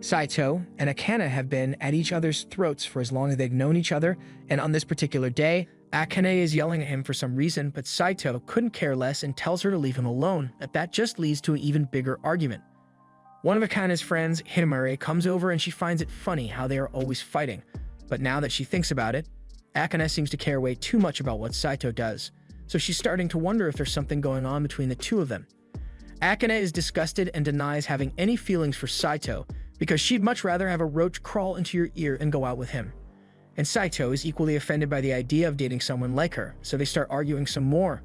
Saito and Akane have been at each other's throats for as long as they've known each other, and on this particular day, Akane is yelling at him for some reason, but Saito couldn't care less and tells her to leave him alone, and that just leads to an even bigger argument. One of Akane's friends, Hitomare, comes over and she finds it funny how they are always fighting, but now that she thinks about it, Akane seems to care way too much about what Saito does, so she's starting to wonder if there's something going on between the two of them. Akane is disgusted and denies having any feelings for Saito, because she'd much rather have a roach crawl into your ear and go out with him. And Saito is equally offended by the idea of dating someone like her, so they start arguing some more.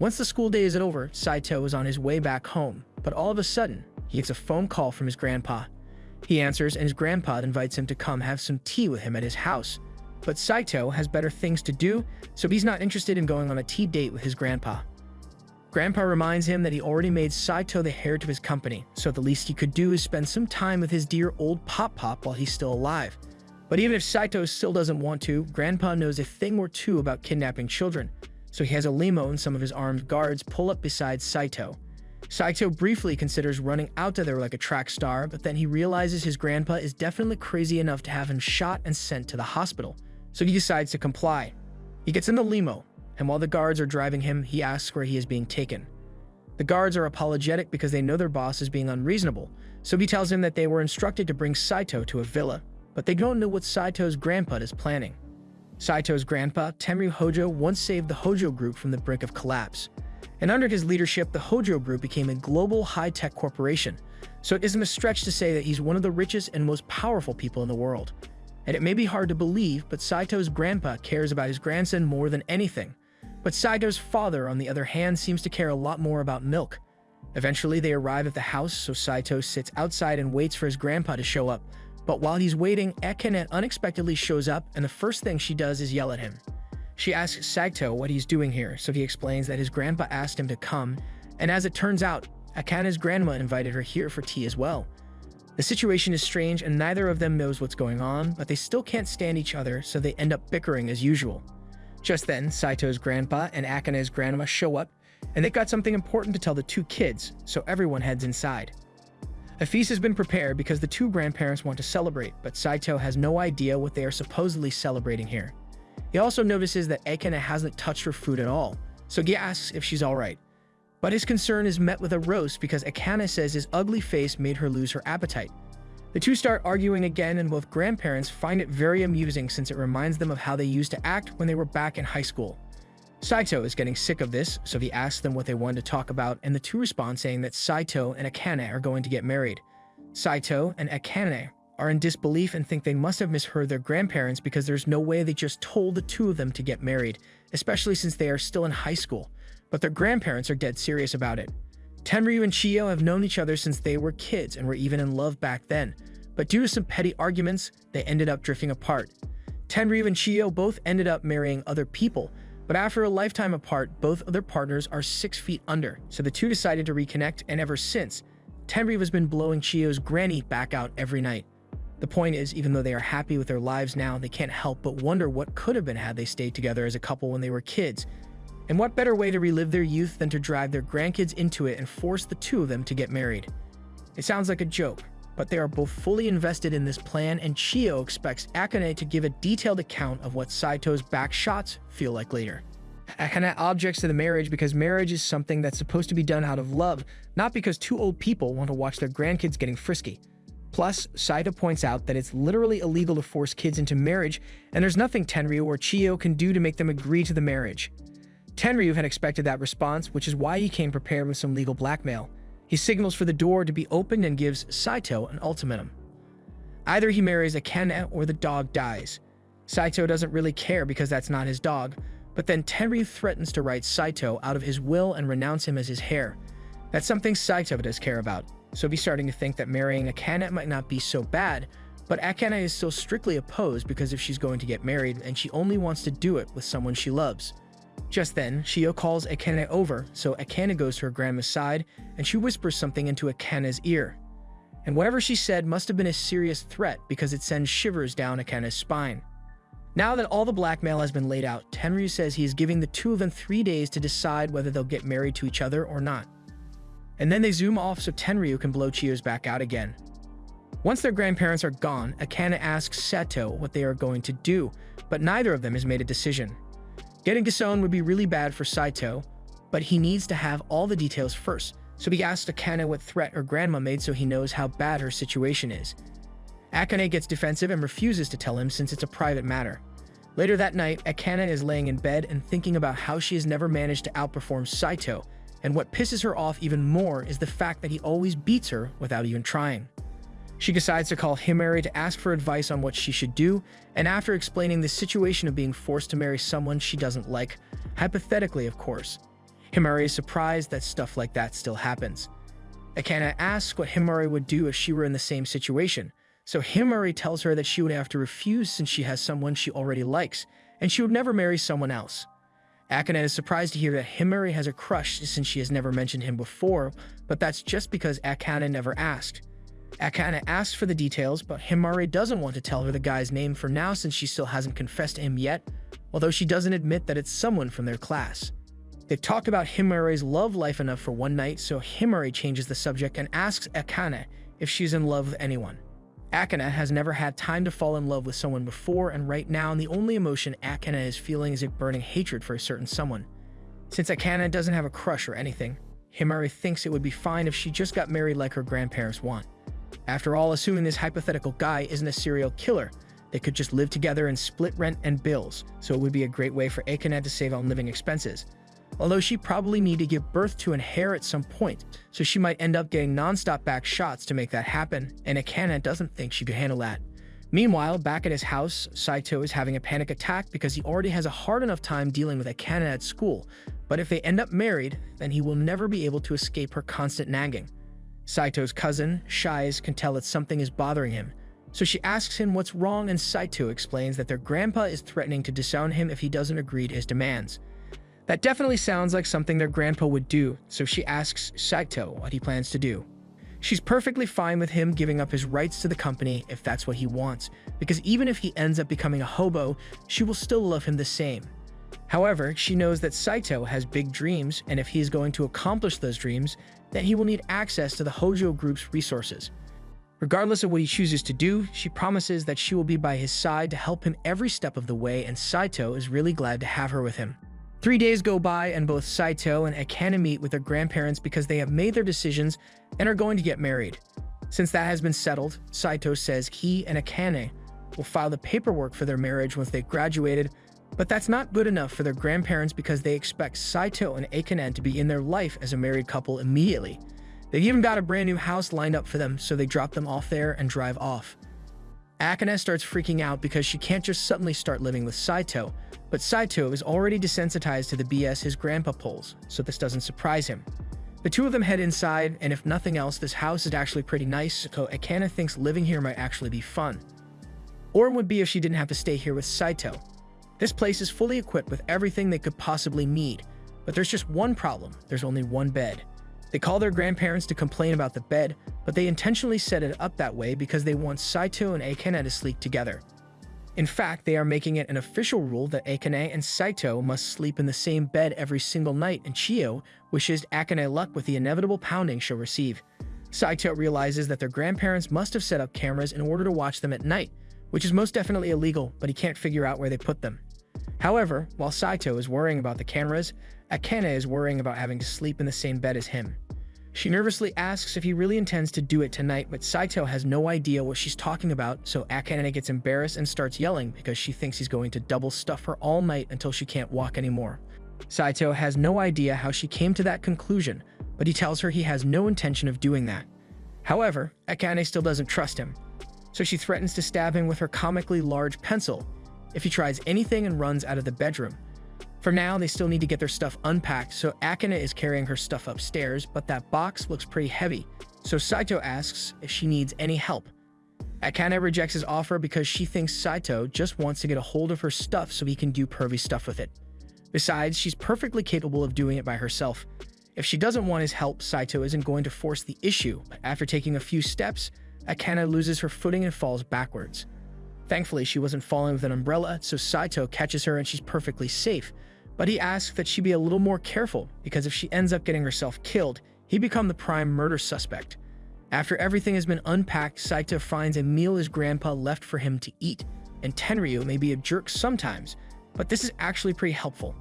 Once the school day is over, Saito is on his way back home, but all of a sudden, he gets a phone call from his grandpa. He answers and his grandpa invites him to come have some tea with him at his house. But Saito has better things to do, so he's not interested in going on a tea date with his grandpa. Grandpa reminds him that he already made Saito the heir to his company, so the least he could do is spend some time with his dear old Pop-Pop while he's still alive. But even if Saito still doesn't want to, Grandpa knows a thing or two about kidnapping children, so he has a limo and some of his armed guards pull up beside Saito. Saito briefly considers running out there like a track star, but then he realizes his grandpa is definitely crazy enough to have him shot and sent to the hospital, so he decides to comply. He gets in the limo, and while the guards are driving him, he asks where he is being taken. The guards are apologetic because they know their boss is being unreasonable, so he tells him that they were instructed to bring Saito to a villa, but they don't know what Saito's grandpa is planning. Saito's grandpa, Tenryu Hojo, once saved the Hojo Group from the brink of collapse, and under his leadership, the Hojo Group became a global high-tech corporation, so it isn't a stretch to say that he's one of the richest and most powerful people in the world. And it may be hard to believe, but Saito's grandpa cares about his grandson more than anything. But Saito's father, on the other hand, seems to care a lot more about milk. Eventually, they arrive at the house, so Saito sits outside and waits for his grandpa to show up. But while he's waiting, Akane unexpectedly shows up, and the first thing she does is yell at him. She asks Saito what he's doing here, so he explains that his grandpa asked him to come, and as it turns out, Akane's grandma invited her here for tea as well. The situation is strange, and neither of them knows what's going on, but they still can't stand each other, so they end up bickering as usual. Just then, Saito's grandpa and Akane's grandma show up, and they've got something important to tell the two kids, so everyone heads inside. A feast has been prepared because the two grandparents want to celebrate, but Saito has no idea what they are supposedly celebrating here. He also notices that Akane hasn't touched her food at all, so he asks if she's alright. But his concern is met with a roast because Akane says his ugly face made her lose her appetite. The two start arguing again, and both grandparents find it very amusing since it reminds them of how they used to act when they were back in high school. Saito is getting sick of this, so he asks them what they wanted to talk about, and the two respond saying that Saito and Akane are going to get married. Saito and Akane are in disbelief and think they must have misheard their grandparents because there's no way they just told the two of them to get married, especially since they are still in high school. But their grandparents are dead serious about it. Tenryu and Chiyo have known each other since they were kids and were even in love back then, but due to some petty arguments, they ended up drifting apart. Tenryu and Chiyo both ended up marrying other people, but after a lifetime apart, both of their partners are 6 feet under, so the two decided to reconnect, and ever since, Tenryu has been blowing Chiyo's granny back out every night. The point is, even though they are happy with their lives now, they can't help but wonder what could have been had they stayed together as a couple when they were kids. And what better way to relive their youth than to drive their grandkids into it and force the two of them to get married? It sounds like a joke, but they are both fully invested in this plan, and Chiyo expects Akane to give a detailed account of what Saito's back shots feel like later. Akane objects to the marriage because marriage is something that's supposed to be done out of love, not because two old people want to watch their grandkids getting frisky. Plus, Saito points out that it's literally illegal to force kids into marriage, and there's nothing Tenryu or Chiyo can do to make them agree to the marriage. Tenryu had expected that response, which is why he came prepared with some legal blackmail. He signals for the door to be opened and gives Saito an ultimatum. Either he marries Akane or the dog dies. Saito doesn't really care because that's not his dog, but then Tenryu threatens to write Saito out of his will and renounce him as his heir. That's something Saito does care about, so he's starting to think that marrying Akane might not be so bad, but Akane is still strictly opposed because if she's going to get married, and she only wants to do it with someone she loves. Just then, Chiyo calls Akane over, so Akane goes to her grandma's side, and she whispers something into Akane's ear. And whatever she said must have been a serious threat because it sends shivers down Akane's spine. Now that all the blackmail has been laid out, Tenryu says he is giving the two of them 3 days to decide whether they'll get married to each other or not. And then they zoom off so Tenryu can blow Chiyo's back out again. Once their grandparents are gone, Akane asks Sato what they are going to do, but neither of them has made a decision. Getting Gisone would be really bad for Saito, but he needs to have all the details first, so he asks Akane what threat her grandma made so he knows how bad her situation is. Akane gets defensive and refuses to tell him since it's a private matter. Later that night, Akane is laying in bed and thinking about how she has never managed to outperform Saito, and what pisses her off even more is the fact that he always beats her without even trying. She decides to call Himari to ask for advice on what she should do, and after explaining the situation of being forced to marry someone she doesn't like, hypothetically of course, Himari is surprised that stuff like that still happens. Akane asks what Himari would do if she were in the same situation, so Himari tells her that she would have to refuse since she has someone she already likes, and she would never marry someone else. Akane is surprised to hear that Himari has a crush since she has never mentioned him before, but that's just because Akane never asked. Akane asks for the details, but Himari doesn't want to tell her the guy's name for now since she still hasn't confessed to him yet, although she doesn't admit that it's someone from their class. They've talked about Himari's love life enough for one night, so Himari changes the subject and asks Akane if she's in love with anyone. Akane has never had time to fall in love with someone before, and right now the only emotion Akane is feeling is a burning hatred for a certain someone. Since Akane doesn't have a crush or anything, Himari thinks it would be fine if she just got married like her grandparents want. After all, assuming this hypothetical guy isn't a serial killer, they could just live together and split rent and bills, so it would be a great way for Akane to save on living expenses. Although she probably need to give birth to an heir at some point, so she might end up getting non-stop back shots to make that happen, and Akane doesn't think she could handle that. Meanwhile, back at his house, Saito is having a panic attack because he already has a hard enough time dealing with Akane at school, but if they end up married, then he will never be able to escape her constant nagging. Saito's cousin, Shize, can tell that something is bothering him, so she asks him what's wrong, and Saito explains that their grandpa is threatening to disown him if he doesn't agree to his demands. That definitely sounds like something their grandpa would do, so she asks Saito what he plans to do. She's perfectly fine with him giving up his rights to the company if that's what he wants, because even if he ends up becoming a hobo, she will still love him the same. However, she knows that Saito has big dreams, and if he is going to accomplish those dreams, then he will need access to the Hojo Group's resources. Regardless of what he chooses to do, she promises that she will be by his side to help him every step of the way, and Saito is really glad to have her with him. 3 days go by and both Saito and Akane meet with their grandparents because they have made their decisions and are going to get married. Since that has been settled, Saito says he and Akane will file the paperwork for their marriage once they graduated, but that's not good enough for their grandparents because they expect Saito and Akane to be in their life as a married couple immediately. They've even got a brand new house lined up for them, so they drop them off there and drive off. Akane starts freaking out because she can't just suddenly start living with Saito, but Saito is already desensitized to the BS his grandpa pulls, so this doesn't surprise him. The two of them head inside, and if nothing else, this house is actually pretty nice, so Akane thinks living here might actually be fun. Or it would be if she didn't have to stay here with Saito. This place is fully equipped with everything they could possibly need, but there's just one problem: there's only one bed. They call their grandparents to complain about the bed, but they intentionally set it up that way because they want Saito and Akane to sleep together. In fact, they are making it an official rule that Akane and Saito must sleep in the same bed every single night, and Chiyo wishes Akane luck with the inevitable pounding she'll receive. Saito realizes that their grandparents must have set up cameras in order to watch them at night, which is most definitely illegal, but he can't figure out where they put them. However, while Saito is worrying about the cameras, Akane is worrying about having to sleep in the same bed as him. She nervously asks if he really intends to do it tonight, but Saito has no idea what she's talking about, so Akane gets embarrassed and starts yelling because she thinks he's going to double stuff her all night until she can't walk anymore. Saito has no idea how she came to that conclusion, but he tells her he has no intention of doing that. However, Akane still doesn't trust him, so she threatens to stab him with her comically large pencil if he tries anything and runs out of the bedroom. For now, they still need to get their stuff unpacked, so Akane is carrying her stuff upstairs, but that box looks pretty heavy, so Saito asks if she needs any help. Akane rejects his offer because she thinks Saito just wants to get a hold of her stuff so he can do pervy stuff with it. Besides, she's perfectly capable of doing it by herself. If she doesn't want his help, Saito isn't going to force the issue, but after taking a few steps, Akane loses her footing and falls backwards. Thankfully, she wasn't falling with an umbrella, so Saito catches her and she's perfectly safe, but he asks that she be a little more careful because if she ends up getting herself killed, he'd become the prime murder suspect. After everything has been unpacked, Saito finds a meal his grandpa left for him to eat, and Tenryu may be a jerk sometimes, but this is actually pretty helpful.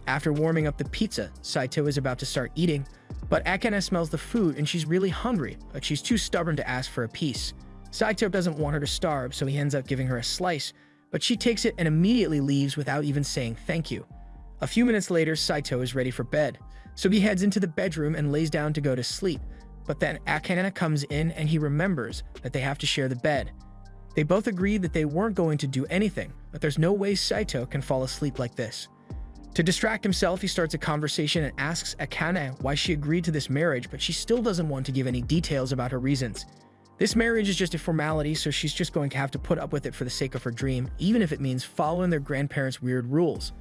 After warming up the pizza, Saito is about to start eating, but Akane smells the food and she's really hungry, but she's too stubborn to ask for a piece. Saito doesn't want her to starve, so he ends up giving her a slice, but she takes it and immediately leaves without even saying thank you. A few minutes later, Saito is ready for bed, so he heads into the bedroom and lays down to go to sleep, but then Akane comes in and he remembers that they have to share the bed. They both agree that they weren't going to do anything, but there's no way Saito can fall asleep like this. To distract himself, he starts a conversation and asks Akane why she agreed to this marriage, but she still doesn't want to give any details about her reasons. This marriage is just a formality, so she's just going to have to put up with it for the sake of her dream, even if it means following their grandparents' weird rules.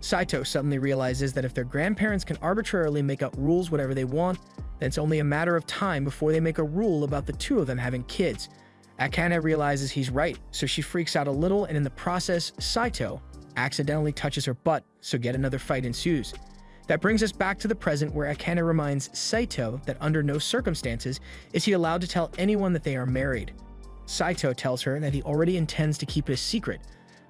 Saito suddenly realizes that if their grandparents can arbitrarily make up rules whatever they want, then it's only a matter of time before they make a rule about the two of them having kids. Akane realizes he's right, so she freaks out a little, and in the process, Saito accidentally touches her butt, so yet another fight ensues. That brings us back to the present, where Akane reminds Saito that under no circumstances is he allowed to tell anyone that they are married. Saito tells her that he already intends to keep it a secret,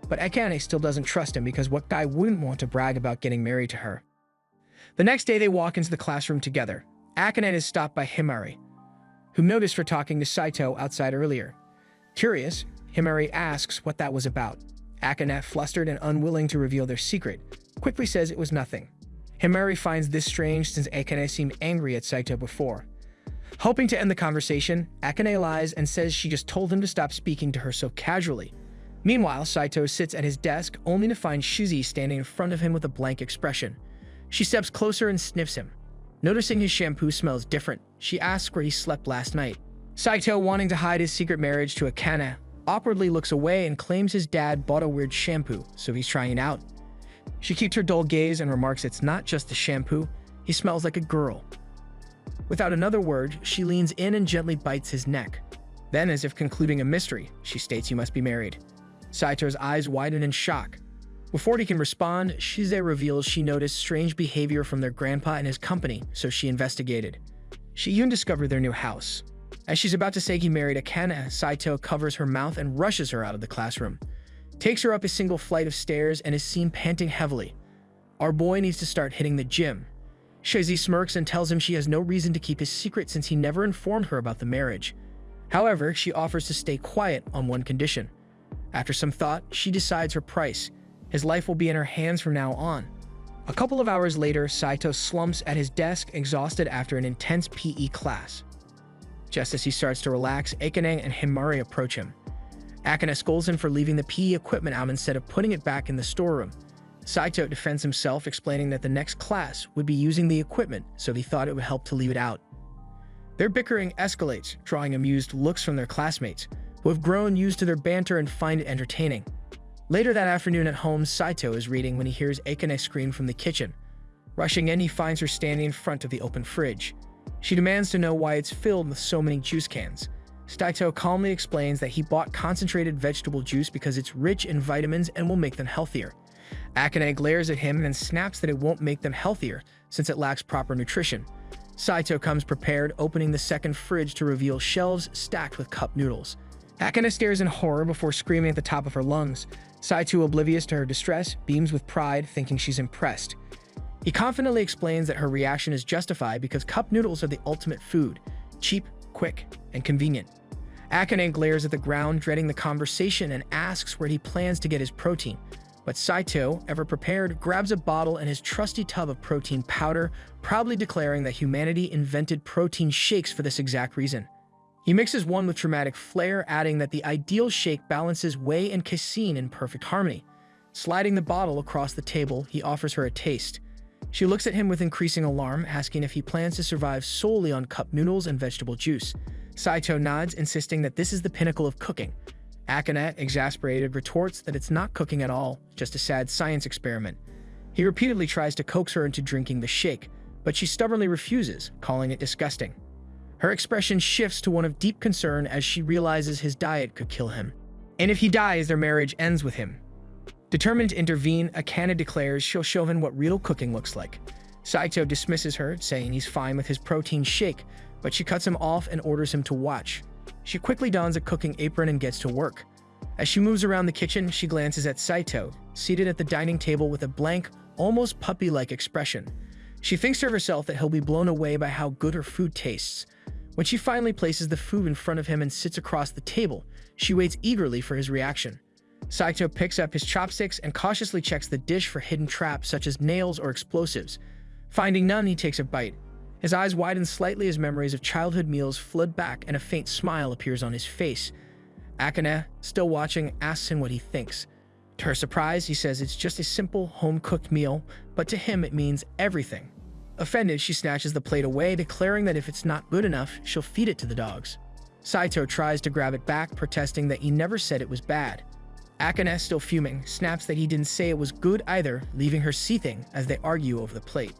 but Akane still doesn't trust him because what guy wouldn't want to brag about getting married to her? The next day they walk into the classroom together. Akane is stopped by Himari, whom noticed her talking to Saito outside earlier. Curious, Himari asks what that was about. Akane, flustered and unwilling to reveal their secret, quickly says it was nothing. Himari finds this strange since Akane seemed angry at Saito before. Hoping to end the conversation, Akane lies and says she just told him to stop speaking to her so casually. Meanwhile, Saito sits at his desk only to find Shuzi standing in front of him with a blank expression. She steps closer and sniffs him. Noticing his shampoo smells different, she asks where he slept last night. Saito, wanting to hide his secret marriage to Akane, awkwardly looks away and claims his dad bought a weird shampoo, so he's trying it out. She keeps her dull gaze and remarks it's not just the shampoo, he smells like a girl. Without another word, she leans in and gently bites his neck. Then, as if concluding a mystery, she states he must be married. Saito's eyes widen in shock. Before he can respond, Shize reveals she noticed strange behavior from their grandpa and his company, so she investigated. She even discovered their new house. As she's about to say he married Akane, Saito covers her mouth and rushes her out of the classroom. Takes her up a single flight of stairs and is seen panting heavily. Our boy needs to start hitting the gym. Shize smirks and tells him she has no reason to keep his secret since he never informed her about the marriage. However, she offers to stay quiet on one condition. After some thought, she decides her price. His life will be in her hands from now on. A couple of hours later, Saito slumps at his desk, exhausted after an intense PE class. Just as he starts to relax, Akane and Himari approach him. Akane scolds him for leaving the PE equipment out instead of putting it back in the storeroom. Saito defends himself, explaining that the next class would be using the equipment, so he thought it would help to leave it out. Their bickering escalates, drawing amused looks from their classmates, who have grown used to their banter and find it entertaining. Later that afternoon at home, Saito is reading when he hears Akane scream from the kitchen. Rushing in, he finds her standing in front of the open fridge. She demands to know why it's filled with so many juice cans. Saito calmly explains that he bought concentrated vegetable juice because it's rich in vitamins and will make them healthier. Akane glares at him and then snaps that it won't make them healthier since it lacks proper nutrition. Saito comes prepared, opening the second fridge to reveal shelves stacked with cup noodles. Akane stares in horror before screaming at the top of her lungs. Saito, oblivious to her distress, beams with pride, thinking she's impressed. He confidently explains that her reaction is justified because cup noodles are the ultimate food, cheap, quick, and convenient. Akane glares at the ground, dreading the conversation, and asks where he plans to get his protein. But Saito, ever prepared, grabs a bottle and his trusty tub of protein powder, proudly declaring that humanity invented protein shakes for this exact reason. He mixes one with dramatic flair, adding that the ideal shake balances whey and casein in perfect harmony. Sliding the bottle across the table, he offers her a taste. She looks at him with increasing alarm, asking if he plans to survive solely on cup noodles and vegetable juice. Saito nods, insisting that this is the pinnacle of cooking. Akane, exasperated, retorts that it's not cooking at all, just a sad science experiment. He repeatedly tries to coax her into drinking the shake, but she stubbornly refuses, calling it disgusting. Her expression shifts to one of deep concern as she realizes his diet could kill him. And if he dies, their marriage ends with him. Determined to intervene, Akane declares she'll show him what real cooking looks like. Saito dismisses her, saying he's fine with his protein shake, but she cuts him off and orders him to watch. She quickly dons a cooking apron and gets to work. As she moves around the kitchen, she glances at Saito, seated at the dining table with a blank, almost puppy-like expression. She thinks to herself that he'll be blown away by how good her food tastes. When she finally places the food in front of him and sits across the table, she waits eagerly for his reaction. Saito picks up his chopsticks and cautiously checks the dish for hidden traps such as nails or explosives. Finding none, he takes a bite. His eyes widen slightly as memories of childhood meals flood back and a faint smile appears on his face. Akane, still watching, asks him what he thinks. To her surprise, he says it's just a simple, home-cooked meal, but to him it means everything. Offended, she snatches the plate away, declaring that if it's not good enough, she'll feed it to the dogs. Saito tries to grab it back, protesting that he never said it was bad. Akane, still fuming, snaps that he didn't say it was good either, leaving her seething as they argue over the plate.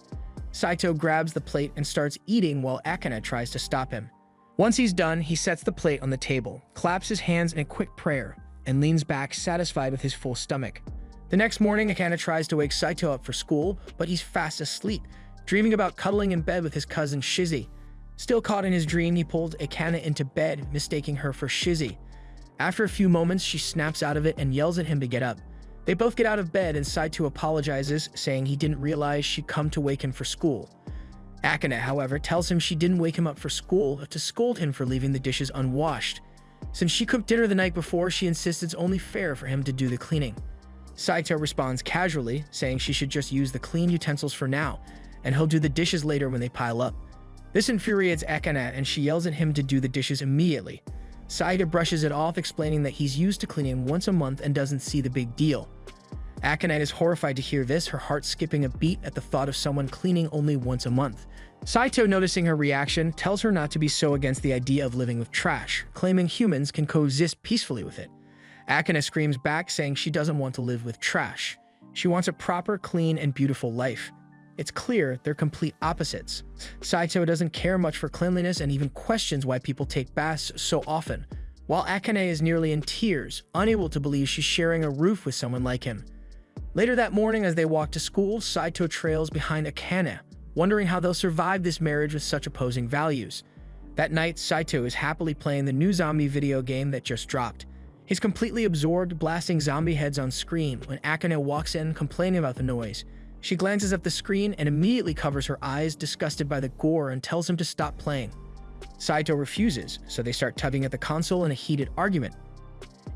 Saito grabs the plate and starts eating while Akane tries to stop him. Once he's done, he sets the plate on the table, claps his hands in a quick prayer, and leans back, satisfied with his full stomach. The next morning, Akane tries to wake Saito up for school, but he's fast asleep, dreaming about cuddling in bed with his cousin Shizzy. Still caught in his dream, he pulled Akane into bed, mistaking her for Shizzy. After a few moments, she snaps out of it and yells at him to get up. They both get out of bed and Saito apologizes, saying he didn't realize she'd come to wake him for school. Akane, however, tells him she didn't wake him up for school, but to scold him for leaving the dishes unwashed. Since she cooked dinner the night before, she insists it's only fair for him to do the cleaning. Saito responds casually, saying she should just use the clean utensils for now, and he'll do the dishes later when they pile up. This infuriates Akane, and she yells at him to do the dishes immediately. Saito brushes it off, explaining that he's used to cleaning once a month and doesn't see the big deal. Akane is horrified to hear this, her heart skipping a beat at the thought of someone cleaning only once a month. Saito, noticing her reaction, tells her not to be so against the idea of living with trash, claiming humans can coexist peacefully with it. Akane screams back, saying she doesn't want to live with trash. She wants a proper, clean, and beautiful life. It's clear they're complete opposites. Saito doesn't care much for cleanliness and even questions why people take baths so often, while Akane is nearly in tears, unable to believe she's sharing a roof with someone like him. Later that morning, as they walk to school, Saito trails behind Akane, wondering how they'll survive this marriage with such opposing values. That night, Saito is happily playing the new zombie video game that just dropped. He's completely absorbed, blasting zombie heads on screen when Akane walks in, complaining about the noise. She glances at the screen and immediately covers her eyes, disgusted by the gore, and tells him to stop playing. Saito refuses, so they start tugging at the console in a heated argument.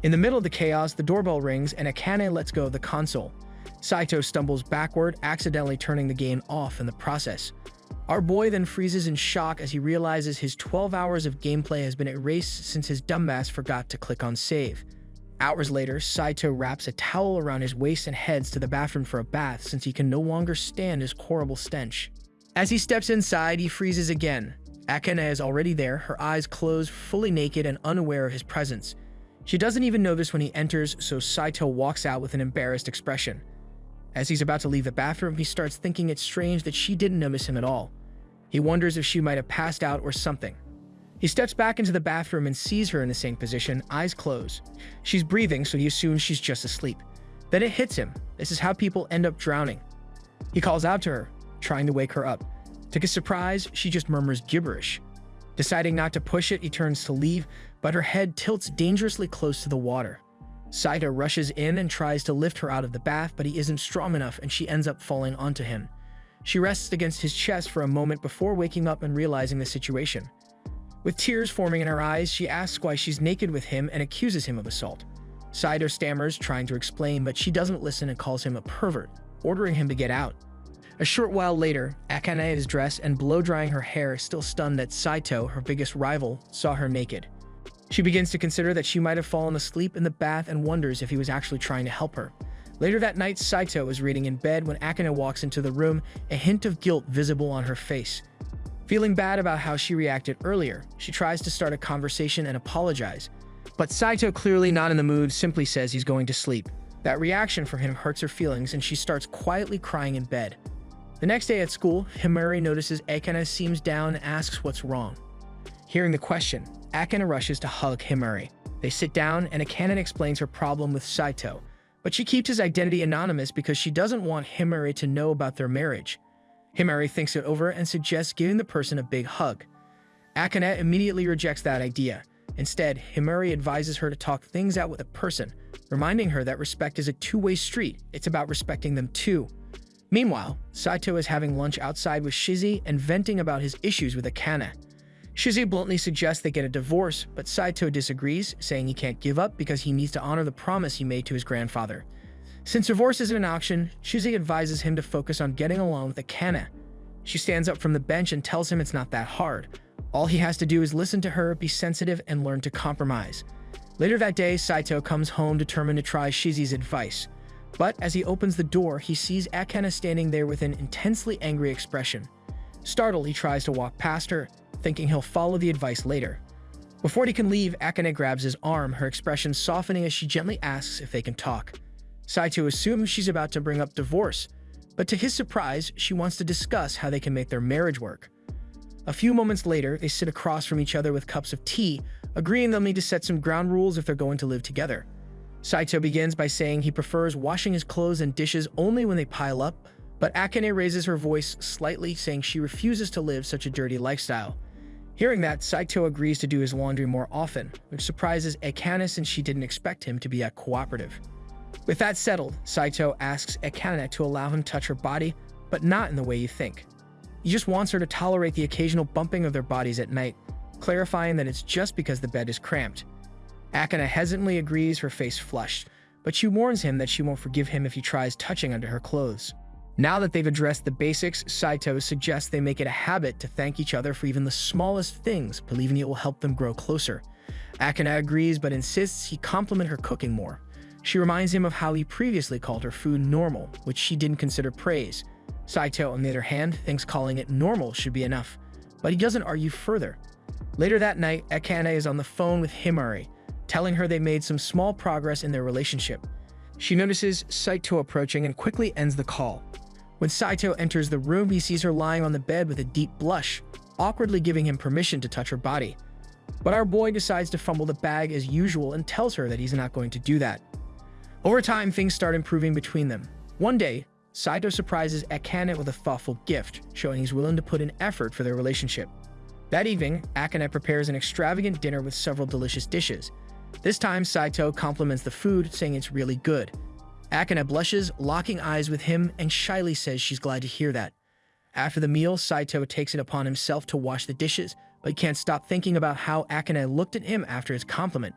In the middle of the chaos, the doorbell rings and Akane lets go of the console. Saito stumbles backward, accidentally turning the game off in the process. Our boy then freezes in shock as he realizes his 12 hours of gameplay has been erased since his dumbass forgot to click on save. Hours later, Saito wraps a towel around his waist and heads to the bathroom for a bath since he can no longer stand his horrible stench. As he steps inside, he freezes again. Akane is already there, her eyes closed, fully naked and unaware of his presence. She doesn't even notice when he enters, so Saito walks out with an embarrassed expression. As he's about to leave the bathroom, he starts thinking it's strange that she didn't notice him at all. He wonders if she might have passed out or something. He steps back into the bathroom and sees her in the same position, eyes closed. She's breathing, so he assumes she's just asleep. Then it hits him. This is how people end up drowning. He calls out to her, trying to wake her up. To his surprise, she just murmurs gibberish. Deciding not to push it, he turns to leave, but her head tilts dangerously close to the water. Saito rushes in and tries to lift her out of the bath, but he isn't strong enough and she ends up falling onto him. She rests against his chest for a moment before waking up and realizing the situation. With tears forming in her eyes, she asks why she's naked with him and accuses him of assault. Saito stammers, trying to explain, but she doesn't listen and calls him a pervert, ordering him to get out. A short while later, Akane is dressed and blow-drying her hair, still stunned that Saito, her biggest rival, saw her naked. She begins to consider that she might have fallen asleep in the bath and wonders if he was actually trying to help her. Later that night, Saito is reading in bed when Akane walks into the room, a hint of guilt visible on her face. Feeling bad about how she reacted earlier, she tries to start a conversation and apologize. But Saito, clearly not in the mood, simply says he's going to sleep. That reaction from him hurts her feelings and she starts quietly crying in bed. The next day at school, Himari notices Akane seems down and asks what's wrong. Hearing the question, Akane rushes to hug Himari. They sit down and Akane explains her problem with Saito, but she keeps his identity anonymous because she doesn't want Himari to know about their marriage. Himari thinks it over and suggests giving the person a big hug. Akane immediately rejects that idea. Instead, Himari advises her to talk things out with a person, reminding her that respect is a two-way street. It's about respecting them too. Meanwhile, Saito is having lunch outside with Shizzy and venting about his issues with Akane. Shizzy bluntly suggests they get a divorce, but Saito disagrees, saying he can't give up because he needs to honor the promise he made to his grandfather. Since divorce isn't an option, Shizzy advises him to focus on getting along with Akane. She stands up from the bench and tells him it's not that hard. All he has to do is listen to her, be sensitive, and learn to compromise. Later that day, Saito comes home determined to try Shizzy's advice. But as he opens the door, he sees Akane standing there with an intensely angry expression. Startled, he tries to walk past her, thinking he'll follow the advice later. Before he can leave, Akane grabs his arm, her expression softening as she gently asks if they can talk. Saito assumes she's about to bring up divorce, but to his surprise, she wants to discuss how they can make their marriage work. A few moments later, they sit across from each other with cups of tea, agreeing they'll need to set some ground rules if they're going to live together. Saito begins by saying he prefers washing his clothes and dishes only when they pile up, but Akane raises her voice slightly, saying she refuses to live such a dirty lifestyle. Hearing that, Saito agrees to do his laundry more often, which surprises Akane since she didn't expect him to be that cooperative. With that settled, Saito asks Akane to allow him to touch her body, but not in the way you think. He just wants her to tolerate the occasional bumping of their bodies at night, clarifying that it's just because the bed is cramped. Akane hesitantly agrees, her face flushed, but she warns him that she won't forgive him if he tries touching under her clothes. Now that they've addressed the basics, Saito suggests they make it a habit to thank each other for even the smallest things, believing it will help them grow closer. Akane agrees but insists he compliment her cooking more. She reminds him of how he previously called her food normal, which she didn't consider praise. Saito, on the other hand, thinks calling it normal should be enough, but he doesn't argue further. Later that night, Akane is on the phone with Himari, telling her they made some small progress in their relationship. She notices Saito approaching and quickly ends the call. When Saito enters the room, he sees her lying on the bed with a deep blush, awkwardly giving him permission to touch her body. But our boy decides to fumble the bag as usual and tells her that he's not going to do that. Over time, things start improving between them. One day, Saito surprises Akane with a thoughtful gift, showing he's willing to put in effort for their relationship. That evening, Akane prepares an extravagant dinner with several delicious dishes. This time, Saito compliments the food, saying it's really good. Akane blushes, locking eyes with him, and shyly says she's glad to hear that. After the meal, Saito takes it upon himself to wash the dishes, but can't stop thinking about how Akane looked at him after his compliment.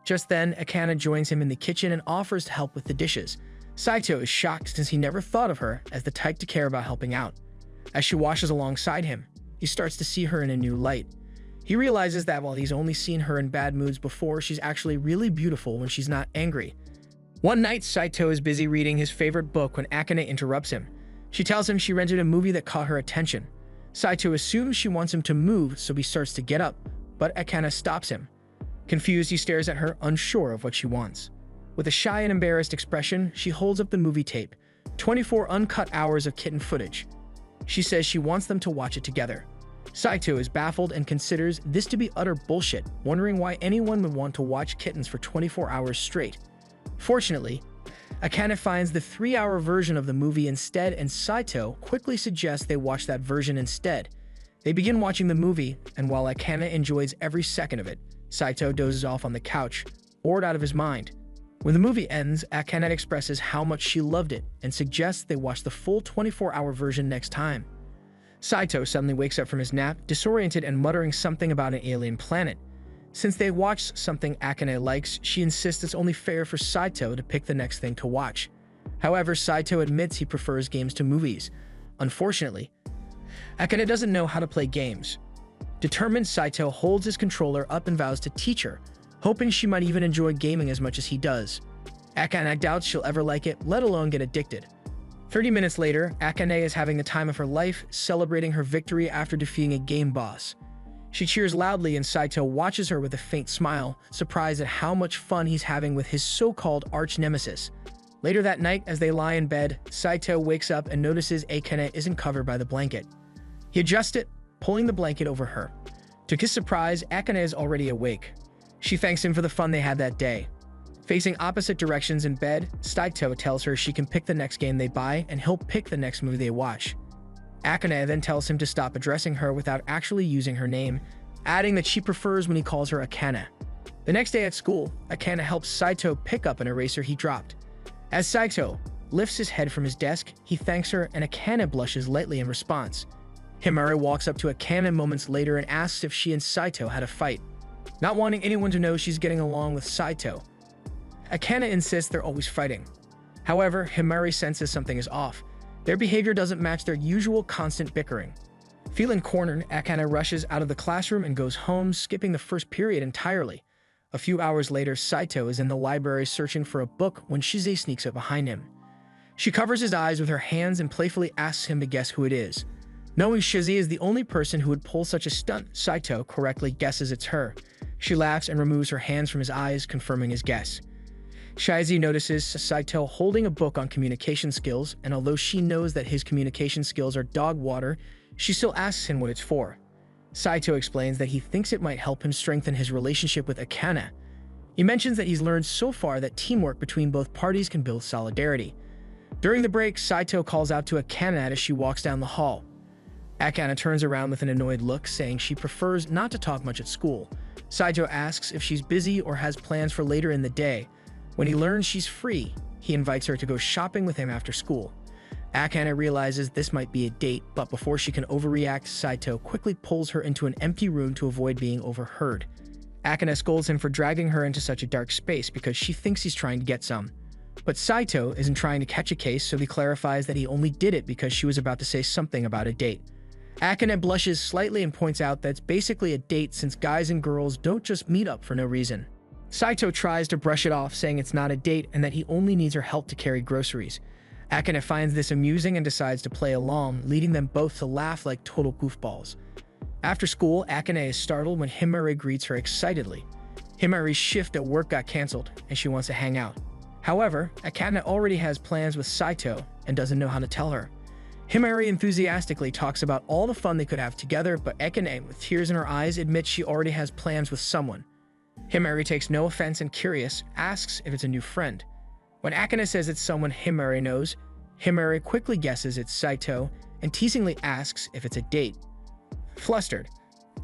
Just then, Akane joins him in the kitchen and offers to help with the dishes. Saito is shocked since he never thought of her as the type to care about helping out. As she washes alongside him, he starts to see her in a new light. He realizes that while he's only seen her in bad moods before, she's actually really beautiful when she's not angry. One night, Saito is busy reading his favorite book when Akane interrupts him. She tells him she rented a movie that caught her attention. Saito assumes she wants him to move, so he starts to get up, but Akane stops him. Confused, he stares at her, unsure of what she wants. With a shy and embarrassed expression, she holds up the movie tape, 24 uncut hours of kitten footage. She says she wants them to watch it together. Saito is baffled and considers this to be utter bullshit, wondering why anyone would want to watch kittens for 24 hours straight. Fortunately, Akane finds the 3-hour version of the movie instead, and Saito quickly suggests they watch that version instead. They begin watching the movie, and while Akane enjoys every second of it, Saito dozes off on the couch, bored out of his mind. When the movie ends, Akane expresses how much she loved it and suggests they watch the full 24-hour version next time. Saito suddenly wakes up from his nap, disoriented and muttering something about an alien planet. Since they watched something Akane likes, she insists it's only fair for Saito to pick the next thing to watch. However, Saito admits he prefers games to movies. Unfortunately, Akane doesn't know how to play games. Determined, Saito holds his controller up and vows to teach her, hoping she might even enjoy gaming as much as he does. Akane doubts she'll ever like it, let alone get addicted. 30 minutes later, Akane is having the time of her life, celebrating her victory after defeating a game boss. She cheers loudly and Saito watches her with a faint smile, surprised at how much fun he's having with his so-called arch-nemesis. Later that night, as they lie in bed, Saito wakes up and notices Akane isn't covered by the blanket. He adjusts it, pulling the blanket over her. To his surprise, Akane is already awake. She thanks him for the fun they had that day. Facing opposite directions in bed, Saito tells her she can pick the next game they buy and he'll pick the next movie they watch. Akane then tells him to stop addressing her without actually using her name, adding that she prefers when he calls her Akane. The next day at school, Akane helps Saito pick up an eraser he dropped. As Saito lifts his head from his desk, he thanks her and Akane blushes lightly in response. Himari walks up to Akane moments later and asks if she and Saito had a fight. Not wanting anyone to know she's getting along with Saito, Akane insists they're always fighting. However, Himari senses something is off. Their behavior doesn't match their usual constant bickering. Feeling cornered, Akane rushes out of the classroom and goes home, skipping the first period entirely. A few hours later, Saito is in the library searching for a book when Shize sneaks up behind him. She covers his eyes with her hands and playfully asks him to guess who it is. Knowing Shize is the only person who would pull such a stunt, Saito correctly guesses it's her. She laughs and removes her hands from his eyes, confirming his guess. Shize notices Saito holding a book on communication skills, and although she knows that his communication skills are dog water, she still asks him what it's for. Saito explains that he thinks it might help him strengthen his relationship with Akane. He mentions that he's learned so far that teamwork between both parties can build solidarity. During the break, Saito calls out to Akane as she walks down the hall. Akane turns around with an annoyed look, saying she prefers not to talk much at school. Saito asks if she's busy or has plans for later in the day. When he learns she's free, he invites her to go shopping with him after school. Akane realizes this might be a date, but before she can overreact, Saito quickly pulls her into an empty room to avoid being overheard. Akane scolds him for dragging her into such a dark space because she thinks he's trying to get some. But Saito isn't trying to catch a case, so he clarifies that he only did it because she was about to say something about a date. Akane blushes slightly and points out that it's basically a date since guys and girls don't just meet up for no reason. Saito tries to brush it off, saying it's not a date and that he only needs her help to carry groceries. Akane finds this amusing and decides to play along, leading them both to laugh like total goofballs. After school, Akane is startled when Himari greets her excitedly. Himari's shift at work got cancelled, and she wants to hang out. However, Akane already has plans with Saito and doesn't know how to tell her. Himari enthusiastically talks about all the fun they could have together, but Akane, with tears in her eyes, admits she already has plans with someone. Himari takes no offense and, curious, asks if it's a new friend. When Akane says it's someone Himari knows, Himari quickly guesses it's Saito and teasingly asks if it's a date. Flustered,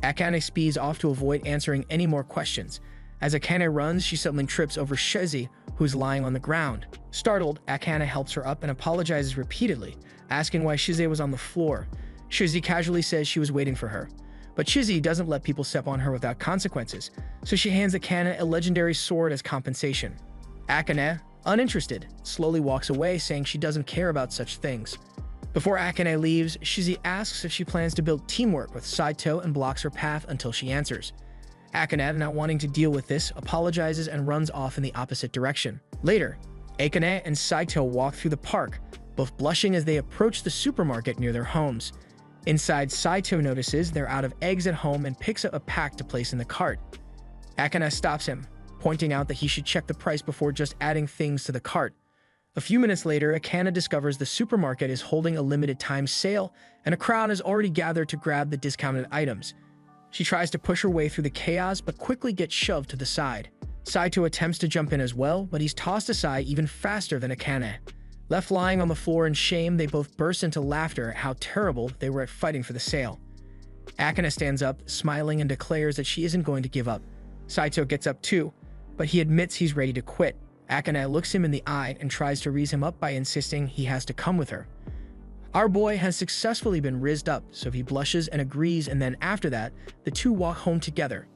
Akane speeds off to avoid answering any more questions. As Akane runs, she suddenly trips over Shize, who's lying on the ground. Startled, Akane helps her up and apologizes repeatedly, asking why Shize was on the floor. Shize casually says she was waiting for her. But Shize doesn't let people step on her without consequences, so she hands Akane a legendary sword as compensation. Akane, uninterested, slowly walks away, saying she doesn't care about such things. Before Akane leaves, Shize asks if she plans to build teamwork with Saito and blocks her path until she answers. Akane, not wanting to deal with this, apologizes and runs off in the opposite direction. Later, Akane and Saito walk through the park, both blushing as they approach the supermarket near their homes. Inside, Saito notices they're out of eggs at home and picks up a pack to place in the cart. Akane stops him, pointing out that he should check the price before just adding things to the cart. A few minutes later, Akane discovers the supermarket is holding a limited-time sale, and a crowd has already gathered to grab the discounted items. She tries to push her way through the chaos, but quickly gets shoved to the side. Saito attempts to jump in as well, but he's tossed aside even faster than Akane. Left lying on the floor in shame, they both burst into laughter at how terrible they were at fighting for the sale. Akane stands up, smiling, and declares that she isn't going to give up. Saito gets up too, but he admits he's ready to quit. Akane looks him in the eye and tries to raise him up by insisting he has to come with her. Our boy has successfully been rizzed up, so he blushes and agrees, and then after that, the two walk home together.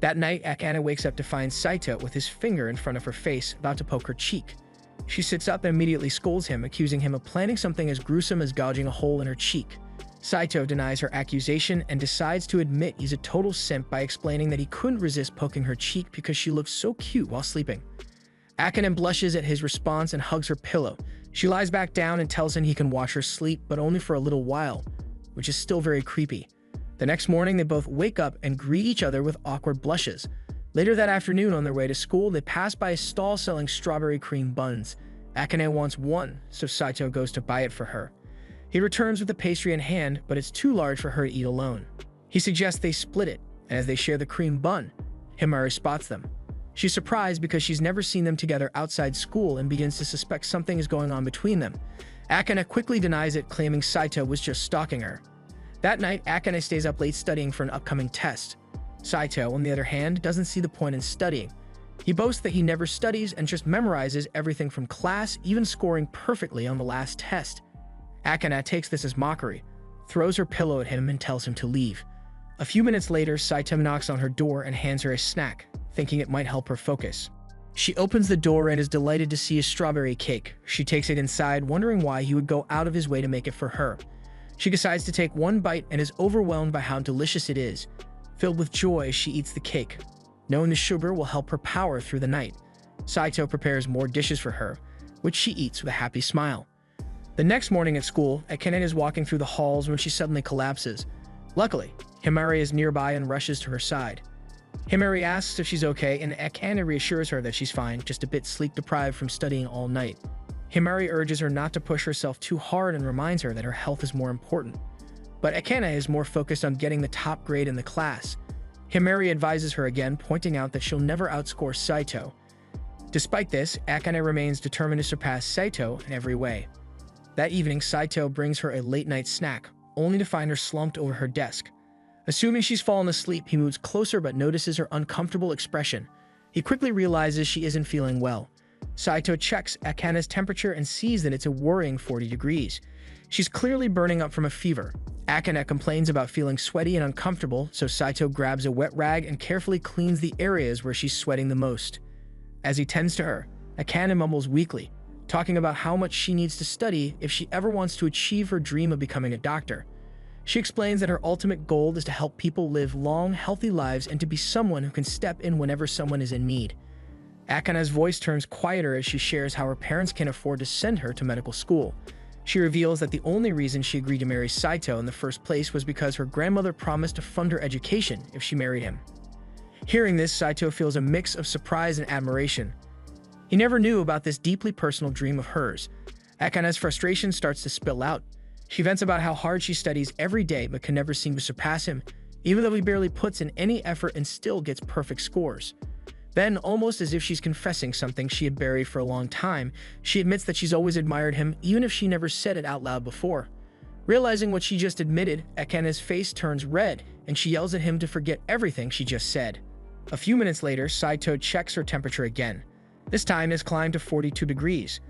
That night, Akane wakes up to find Saito with his finger in front of her face, about to poke her cheek. She sits up and immediately scolds him, accusing him of planning something as gruesome as gouging a hole in her cheek. Saito denies her accusation and decides to admit he's a total simp by explaining that he couldn't resist poking her cheek because she looked so cute while sleeping. Akane blushes at his response and hugs her pillow. She lies back down and tells him he can watch her sleep, but only for a little while, which is still very creepy. The next morning, they both wake up and greet each other with awkward blushes. Later that afternoon, on their way to school, they pass by a stall selling strawberry cream buns. Akane wants one, so Saito goes to buy it for her. He returns with the pastry in hand, but it's too large for her to eat alone. He suggests they split it, and as they share the cream bun, Himari spots them. She's surprised because she's never seen them together outside school and begins to suspect something is going on between them. Akane quickly denies it, claiming Saito was just stalking her. That night, Akane stays up late studying for an upcoming test. Saito, on the other hand, doesn't see the point in studying. He boasts that he never studies and just memorizes everything from class, even scoring perfectly on the last test. Akane takes this as mockery, throws her pillow at him and tells him to leave. A few minutes later, Saito knocks on her door and hands her a snack, thinking it might help her focus. She opens the door and is delighted to see a strawberry cake. She takes it inside, wondering why he would go out of his way to make it for her. She decides to take one bite and is overwhelmed by how delicious it is. Filled with joy, she eats the cake, knowing the sugar will help her power through the night. Saito prepares more dishes for her, which she eats with a happy smile. The next morning at school, Akane is walking through the halls when she suddenly collapses. Luckily, Himari is nearby and rushes to her side. Himari asks if she's okay, and Akane reassures her that she's fine, just a bit sleep-deprived from studying all night. Himari urges her not to push herself too hard and reminds her that her health is more important. But Akane is more focused on getting the top grade in the class. Himari advises her again, pointing out that she'll never outscore Saito. Despite this, Akane remains determined to surpass Saito in every way. That evening, Saito brings her a late-night snack, only to find her slumped over her desk. Assuming she's fallen asleep, he moves closer but notices her uncomfortable expression. He quickly realizes she isn't feeling well. Saito checks Akane's temperature and sees that it's a worrying 40 degrees. She's clearly burning up from a fever. Akane complains about feeling sweaty and uncomfortable, so Saito grabs a wet rag and carefully cleans the areas where she's sweating the most. As he tends to her, Akane mumbles weakly, talking about how much she needs to study if she ever wants to achieve her dream of becoming a doctor. She explains that her ultimate goal is to help people live long, healthy lives and to be someone who can step in whenever someone is in need. Akane's voice turns quieter as she shares how her parents can't afford to send her to medical school. She reveals that the only reason she agreed to marry Saito in the first place was because her grandmother promised to fund her education if she married him. Hearing this, Saito feels a mix of surprise and admiration. He never knew about this deeply personal dream of hers. Akane's frustration starts to spill out. She vents about how hard she studies every day but can never seem to surpass him, even though he barely puts in any effort and still gets perfect scores. Then, almost as if she's confessing something she had buried for a long time, she admits that she's always admired him, even if she never said it out loud before. Realizing what she just admitted, Akane's face turns red, and she yells at him to forget everything she just said. A few minutes later, Saito checks her temperature again. This time it has climbed to 42 degrees.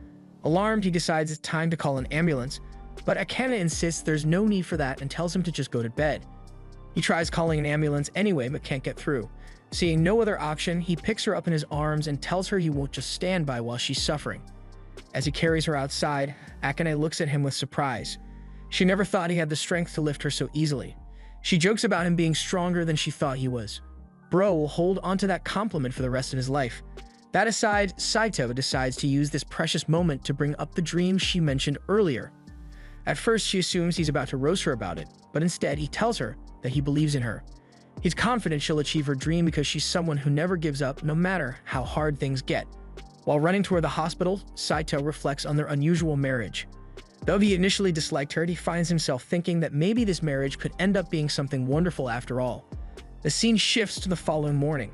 Alarmed, he decides it's time to call an ambulance, but Akane insists there's no need for that and tells him to just go to bed. He tries calling an ambulance anyway, but can't get through. Seeing no other option, he picks her up in his arms and tells her he won't just stand by while she's suffering. As he carries her outside, Akane looks at him with surprise. She never thought he had the strength to lift her so easily. She jokes about him being stronger than she thought he was. Bro will hold onto that compliment for the rest of his life. That aside, Saito decides to use this precious moment to bring up the dream she mentioned earlier. At first, she assumes he's about to roast her about it, but instead he tells her that he believes in her. He's confident she'll achieve her dream because she's someone who never gives up no matter how hard things get. While running toward the hospital, Saito reflects on their unusual marriage. Though he initially disliked her, he finds himself thinking that maybe this marriage could end up being something wonderful after all. The scene shifts to the following morning.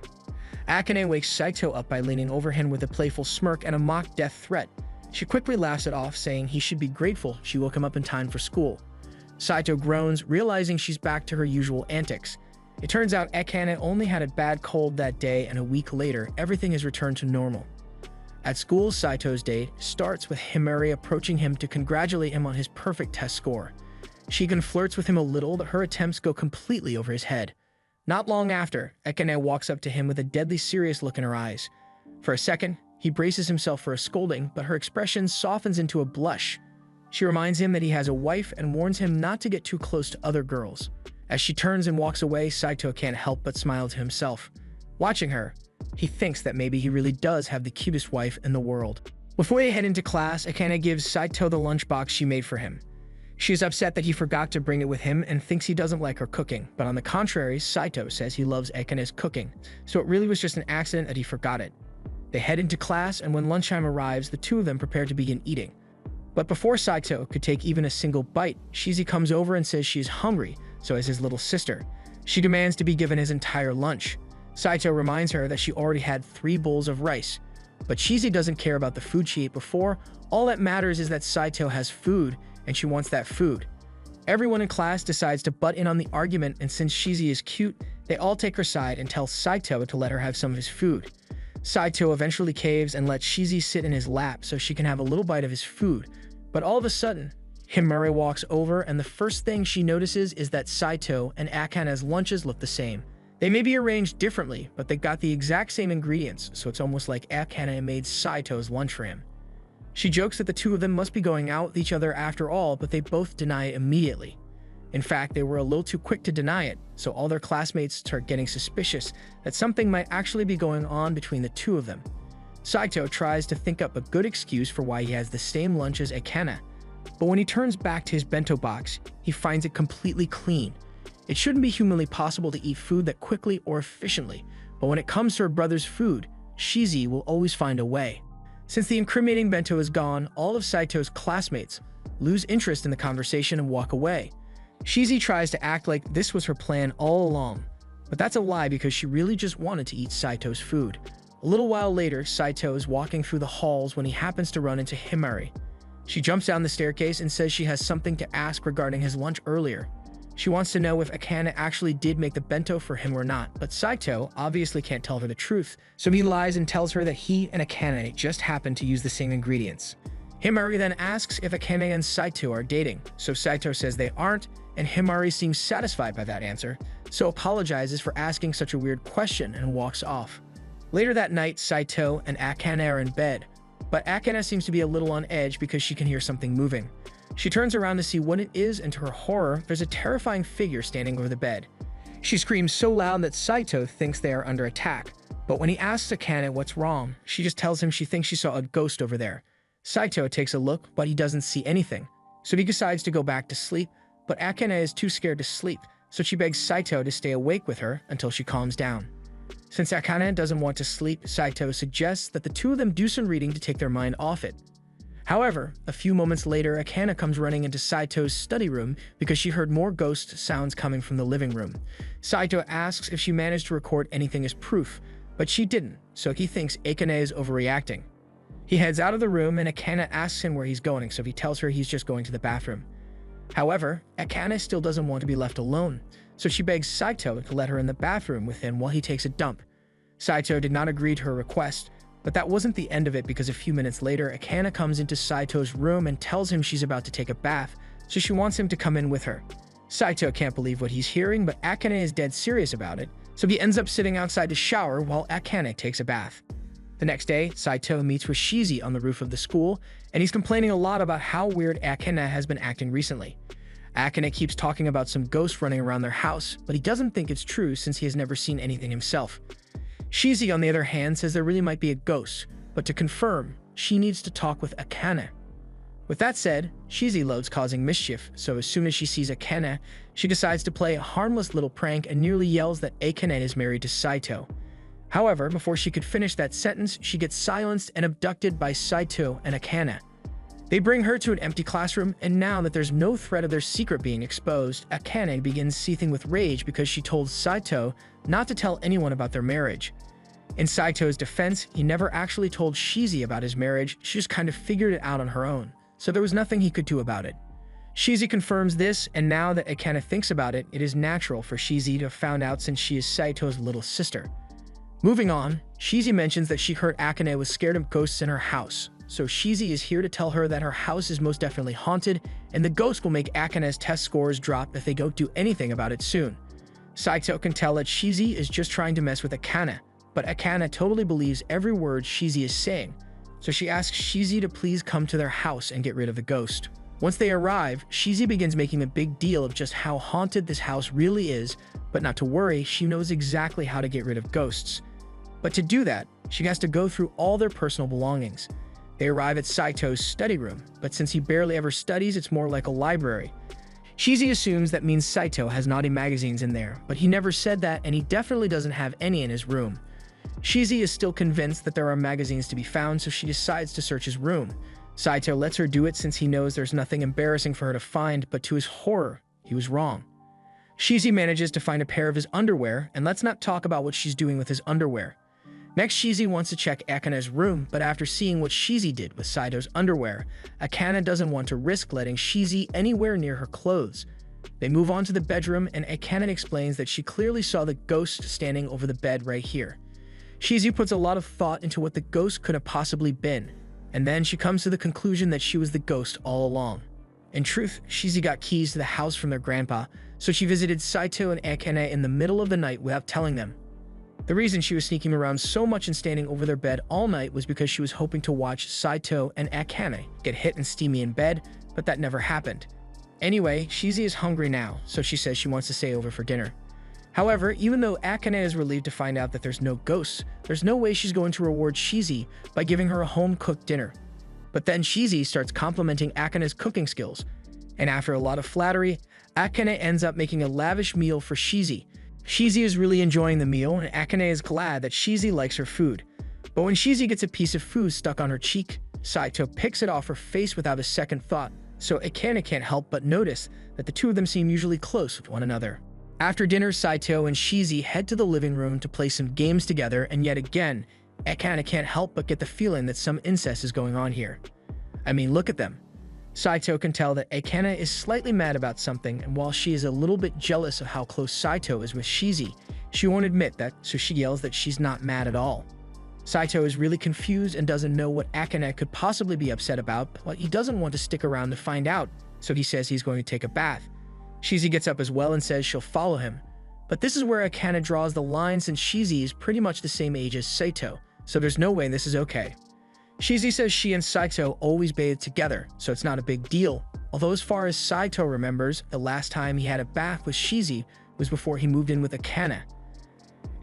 Akane wakes Saito up by leaning over him with a playful smirk and a mock death threat. She quickly laughs it off, saying he should be grateful she woke him up in time for school. Saito groans, realizing she's back to her usual antics. It turns out Akane only had a bad cold that day, and a week later, everything has returned to normal. At school, Saito's day starts with Himari approaching him to congratulate him on his perfect test score. She even flirts with him a little, but her attempts go completely over his head. Not long after, Akane walks up to him with a deadly serious look in her eyes. For a second, he braces himself for a scolding, but her expression softens into a blush. She reminds him that he has a wife and warns him not to get too close to other girls. As she turns and walks away, Saito can't help but smile to himself. Watching her, he thinks that maybe he really does have the cutest wife in the world. Before they head into class, Akane gives Saito the lunchbox she made for him. She is upset that he forgot to bring it with him and thinks he doesn't like her cooking, but on the contrary, Saito says he loves Akane's cooking, so it really was just an accident that he forgot it. They head into class, and when lunchtime arrives, the two of them prepare to begin eating. But before Saito could take even a single bite, Shizi comes over and says she's hungry, so is his little sister. She demands to be given his entire lunch. Saito reminds her that she already had 3 bowls of rice. But Shizi doesn't care about the food she ate before. All that matters is that Saito has food, and she wants that food. Everyone in class decides to butt in on the argument, and since Shizi is cute, They all take her side and tell Saito to let her have some of his food. Saito eventually caves and lets Shizi sit in his lap so she can have a little bite of his food. But all of a sudden, Himari walks over, and the first thing she notices is that Saito and Akane's lunches look the same. They may be arranged differently, but they got the exact same ingredients, so it's almost like Akane made Saito's lunch for him. She jokes that the two of them must be going out with each other after all, but they both deny it immediately. In fact, they were a little too quick to deny it, so all their classmates start getting suspicious that something might actually be going on between the two of them. Saito tries to think up a good excuse for why he has the same lunch as Akane, but when he turns back to his bento box, he finds it completely clean. It shouldn't be humanly possible to eat food that quickly or efficiently, but when it comes to her brother's food, Shizi will always find a way. Since the incriminating bento is gone, all of Saito's classmates lose interest in the conversation and walk away. Shizi tries to act like this was her plan all along, but that's a lie because she really just wanted to eat Saito's food. A little while later, Saito is walking through the halls when he happens to run into Himari. She jumps down the staircase and says she has something to ask regarding his lunch earlier. She wants to know if Akane actually did make the bento for him or not, but Saito obviously can't tell her the truth, so he lies and tells her that he and Akane just happened to use the same ingredients. Himari then asks if Akane and Saito are dating, so Saito says they aren't, and Himari seems satisfied by that answer, so apologizes for asking such a weird question and walks off. Later that night, Saito and Akane are in bed, but Akane seems to be a little on edge because she can hear something moving. She turns around to see what it is, and to her horror, there's a terrifying figure standing over the bed. She screams so loud that Saito thinks they are under attack, but when he asks Akane what's wrong, she just tells him she thinks she saw a ghost over there. Saito takes a look, but he doesn't see anything, so he decides to go back to sleep, but Akane is too scared to sleep, so she begs Saito to stay awake with her until she calms down. Since Akane doesn't want to sleep, Saito suggests that the two of them do some reading to take their mind off it. However, a few moments later, Akane comes running into Saito's study room because she heard more ghost sounds coming from the living room. Saito asks if she managed to record anything as proof, but she didn't, so he thinks Akane is overreacting. He heads out of the room, and Akane asks him where he's going, so he tells her he's just going to the bathroom. However, Akane still doesn't want to be left alone, so she begs Saito to let her in the bathroom with him while he takes a dump. Saito did not agree to her request, but that wasn't the end of it because a few minutes later, Akane comes into Saito's room and tells him she's about to take a bath, so she wants him to come in with her. Saito can't believe what he's hearing, but Akane is dead serious about it, so he ends up sitting outside to shower while Akane takes a bath. The next day, Saito meets with Shizi on the roof of the school, and he's complaining a lot about how weird Akane has been acting recently. Akane keeps talking about some ghosts running around their house, but he doesn't think it's true since he has never seen anything himself. Shizi, on the other hand, says there really might be a ghost, but to confirm, she needs to talk with Akane. With that said, Shizi loves causing mischief, so as soon as she sees Akane, she decides to play a harmless little prank and nearly yells that Akane is married to Saito. However, before she could finish that sentence, she gets silenced and abducted by Saito and Akane. They bring her to an empty classroom, and now that there's no threat of their secret being exposed, Akane begins seething with rage because she told Saito not to tell anyone about their marriage. In Saito's defense, he never actually told Shizi about his marriage, she just kind of figured it out on her own, so there was nothing he could do about it. Shizi confirms this, and now that Akane thinks about it, it is natural for Shizi to have found out since she is Saito's little sister. Moving on, Shizi mentions that she heard Akane was scared of ghosts in her house, so Shizi is here to tell her that her house is most definitely haunted, and the ghost will make Akane's test scores drop if they don't do anything about it soon. Saito can tell that Shizi is just trying to mess with Akane, but Akane totally believes every word Shizi is saying, so she asks Shizi to please come to their house and get rid of the ghost. Once they arrive, Shizi begins making a big deal of just how haunted this house really is, but not to worry, she knows exactly how to get rid of ghosts. But to do that, she has to go through all their personal belongings. They arrive at Saito's study room, but since he barely ever studies, it's more like a library. Shizi assumes that means Saito has naughty magazines in there, but he never said that, and he definitely doesn't have any in his room. Shizi is still convinced that there are magazines to be found, so she decides to search his room. Saito lets her do it since he knows there's nothing embarrassing for her to find, but to his horror, he was wrong. Shizi manages to find a pair of his underwear, and let's not talk about what she's doing with his underwear. Next, Shizi wants to check Akane's room, but after seeing what Shizi did with Saito's underwear, Akane doesn't want to risk letting Shizi anywhere near her clothes. They move on to the bedroom, and Akane explains that she clearly saw the ghost standing over the bed right here. Shizi puts a lot of thought into what the ghost could have possibly been, and then she comes to the conclusion that she was the ghost all along. In truth, Shizi got keys to the house from their grandpa, so she visited Saito and Akane in the middle of the night without telling them. The reason she was sneaking around so much and standing over their bed all night was because she was hoping to watch Saito and Akane get hit and steamy in bed, but that never happened. Anyway, Shizi is hungry now, so she says she wants to stay over for dinner. However, even though Akane is relieved to find out that there's no ghosts, there's no way she's going to reward Shizi by giving her a home-cooked dinner. But then Shizi starts complimenting Akane's cooking skills, and after a lot of flattery, Akane ends up making a lavish meal for Shizi. Shizi is really enjoying the meal, and Akane is glad that Shizi likes her food. But when Shizi gets a piece of food stuck on her cheek, Saito picks it off her face without a second thought, so Akane can't help but notice that the two of them seem usually close with one another. After dinner, Saito and Shizi head to the living room to play some games together, and yet again, Akane can't help but get the feeling that some incest is going on here. I mean, look at them. Saito can tell that Akane is slightly mad about something, and while she is a little bit jealous of how close Saito is with Shizi, she won't admit that, so she yells that she's not mad at all. Saito is really confused and doesn't know what Akane could possibly be upset about, but he doesn't want to stick around to find out, so he says he's going to take a bath. Shizi gets up as well and says she'll follow him. But this is where Akane draws the line, since Shizi is pretty much the same age as Saito, so there's no way this is okay. Shizi says she and Saito always bathe together, so it's not a big deal, although as far as Saito remembers, the last time he had a bath with Shizi was before he moved in with Akane.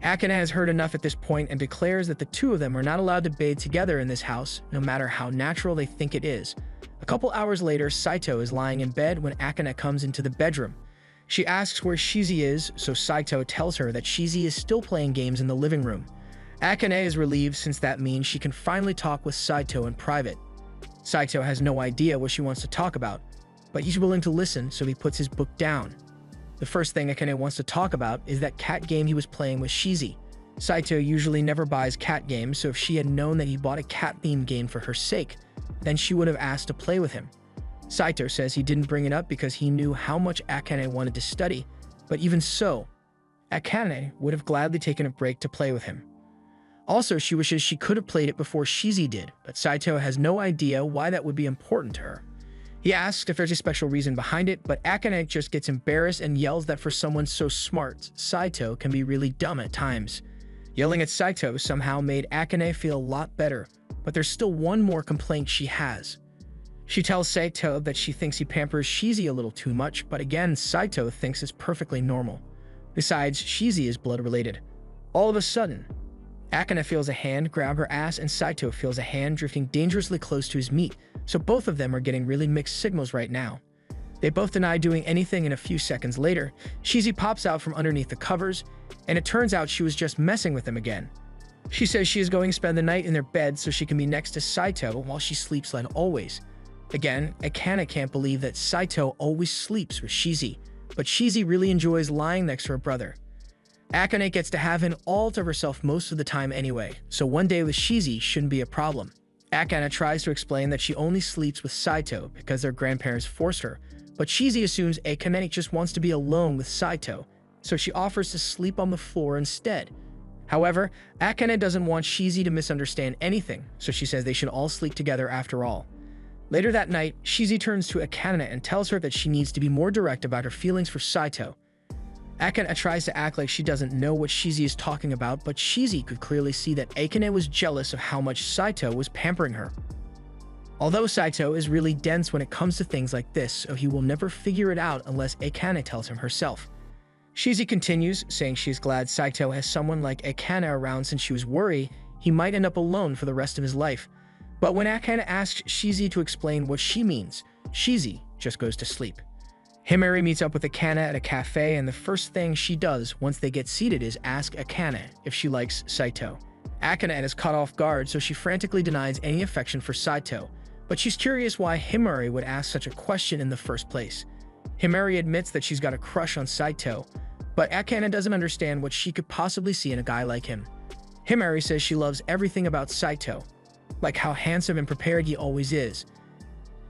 Akane has heard enough at this point and declares that the two of them are not allowed to bathe together in this house, no matter how natural they think it is. A couple hours later, Saito is lying in bed when Akane comes into the bedroom. She asks where Shizi is, so Saito tells her that Shizi is still playing games in the living room. Akane is relieved, since that means she can finally talk with Saito in private. Saito has no idea what she wants to talk about, but he's willing to listen, so he puts his book down. The first thing Akane wants to talk about is that cat game he was playing with Shizi. Saito usually never buys cat games, so if she had known that he bought a cat-themed game for her sake, then she would have asked to play with him. Saito says he didn't bring it up because he knew how much Akane wanted to study, but even so, Akane would have gladly taken a break to play with him. Also, she wishes she could have played it before Shizi did, but Saito has no idea why that would be important to her. He asks if there's a special reason behind it, but Akane just gets embarrassed and yells that for someone so smart, Saito can be really dumb at times. Yelling at Saito somehow made Akane feel a lot better, but there's still one more complaint she has. She tells Saito that she thinks he pampers Shizi a little too much, but again, Saito thinks it's perfectly normal. Besides, Shizi is blood-related. All of a sudden, Akane feels a hand grab her ass, and Saito feels a hand drifting dangerously close to his meat, so both of them are getting really mixed signals right now. They both deny doing anything, and a few seconds later, Shizi pops out from underneath the covers, and it turns out she was just messing with him again. She says she is going to spend the night in their bed so she can be next to Saito while she sleeps like always. Again, Akane can't believe that Saito always sleeps with Shizi, but Shizi really enjoys lying next to her brother. Akane gets to have it all to herself most of the time anyway, so one day with Shizi shouldn't be a problem. Akane tries to explain that she only sleeps with Saito because their grandparents forced her, but Shizi assumes Akane just wants to be alone with Saito, so she offers to sleep on the floor instead. However, Akane doesn't want Shizi to misunderstand anything, so she says they should all sleep together after all. Later that night, Shizi turns to Akane and tells her that she needs to be more direct about her feelings for Saito. Akane tries to act like she doesn't know what Shizi is talking about, but Shizi could clearly see that Akane was jealous of how much Saito was pampering her. Although Saito is really dense when it comes to things like this, so he will never figure it out unless Akane tells him herself. Shizi continues, saying she's glad Saito has someone like Akane around, since she was worried he might end up alone for the rest of his life. But when Akane asks Shizi to explain what she means, Shizi just goes to sleep. Himari meets up with Akane at a cafe, and the first thing she does once they get seated is ask Akane if she likes Saito. Akane is caught off guard, so she frantically denies any affection for Saito, but she's curious why Himari would ask such a question in the first place. Himari admits that she's got a crush on Saito, but Akane doesn't understand what she could possibly see in a guy like him. Himari says she loves everything about Saito, like how handsome and prepared he always is.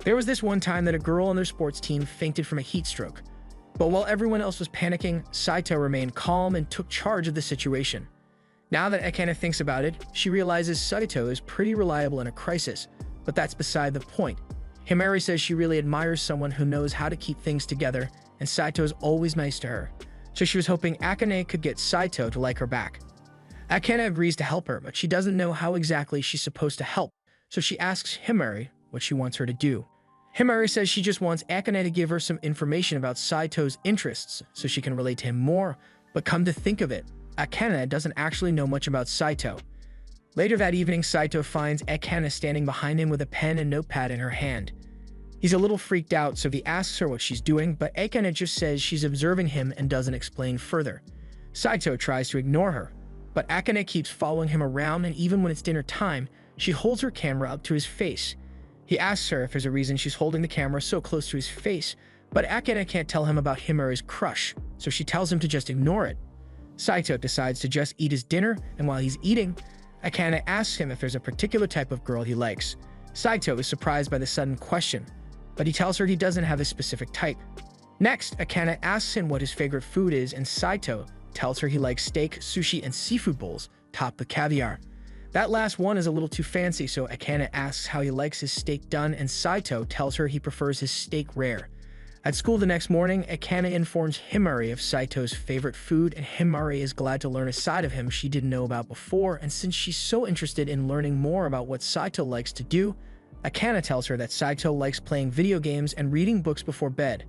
There was this one time that a girl on their sports team fainted from a heat stroke. But while everyone else was panicking, Saito remained calm and took charge of the situation. Now that Akane thinks about it, she realizes Saito is pretty reliable in a crisis, but that's beside the point. Himari says she really admires someone who knows how to keep things together, and Saito is always nice to her. So she was hoping Akane could get Saito to like her back. Akane agrees to help her, but she doesn't know how exactly she's supposed to help, so she asks Himari what she wants her to do. Himari says she just wants Akane to give her some information about Saito's interests so she can relate to him more, but come to think of it, Akane doesn't actually know much about Saito. Later that evening, Saito finds Akane standing behind him with a pen and notepad in her hand. He's a little freaked out, so he asks her what she's doing, but Akane just says she's observing him and doesn't explain further. Saito tries to ignore her, but Akane keeps following him around, and even when it's dinner time, she holds her camera up to his face. He asks her if there's a reason she's holding the camera so close to his face, but Akane can't tell him about Himari's crush, so she tells him to just ignore it. Saito decides to just eat his dinner, and while he's eating, Akane asks him if there's a particular type of girl he likes. Saito is surprised by the sudden question, but he tells her he doesn't have a specific type. Next, Akane asks him what his favorite food is, and Saito tells her he likes steak, sushi, and seafood bowls, topped with caviar. That last one is a little too fancy, so Akane asks how he likes his steak done, and Saito tells her he prefers his steak rare. At school the next morning, Akane informs Himari of Saito's favorite food, and Himari is glad to learn a side of him she didn't know about before, and since she's so interested in learning more about what Saito likes to do, Akane tells her that Saito likes playing video games and reading books before bed.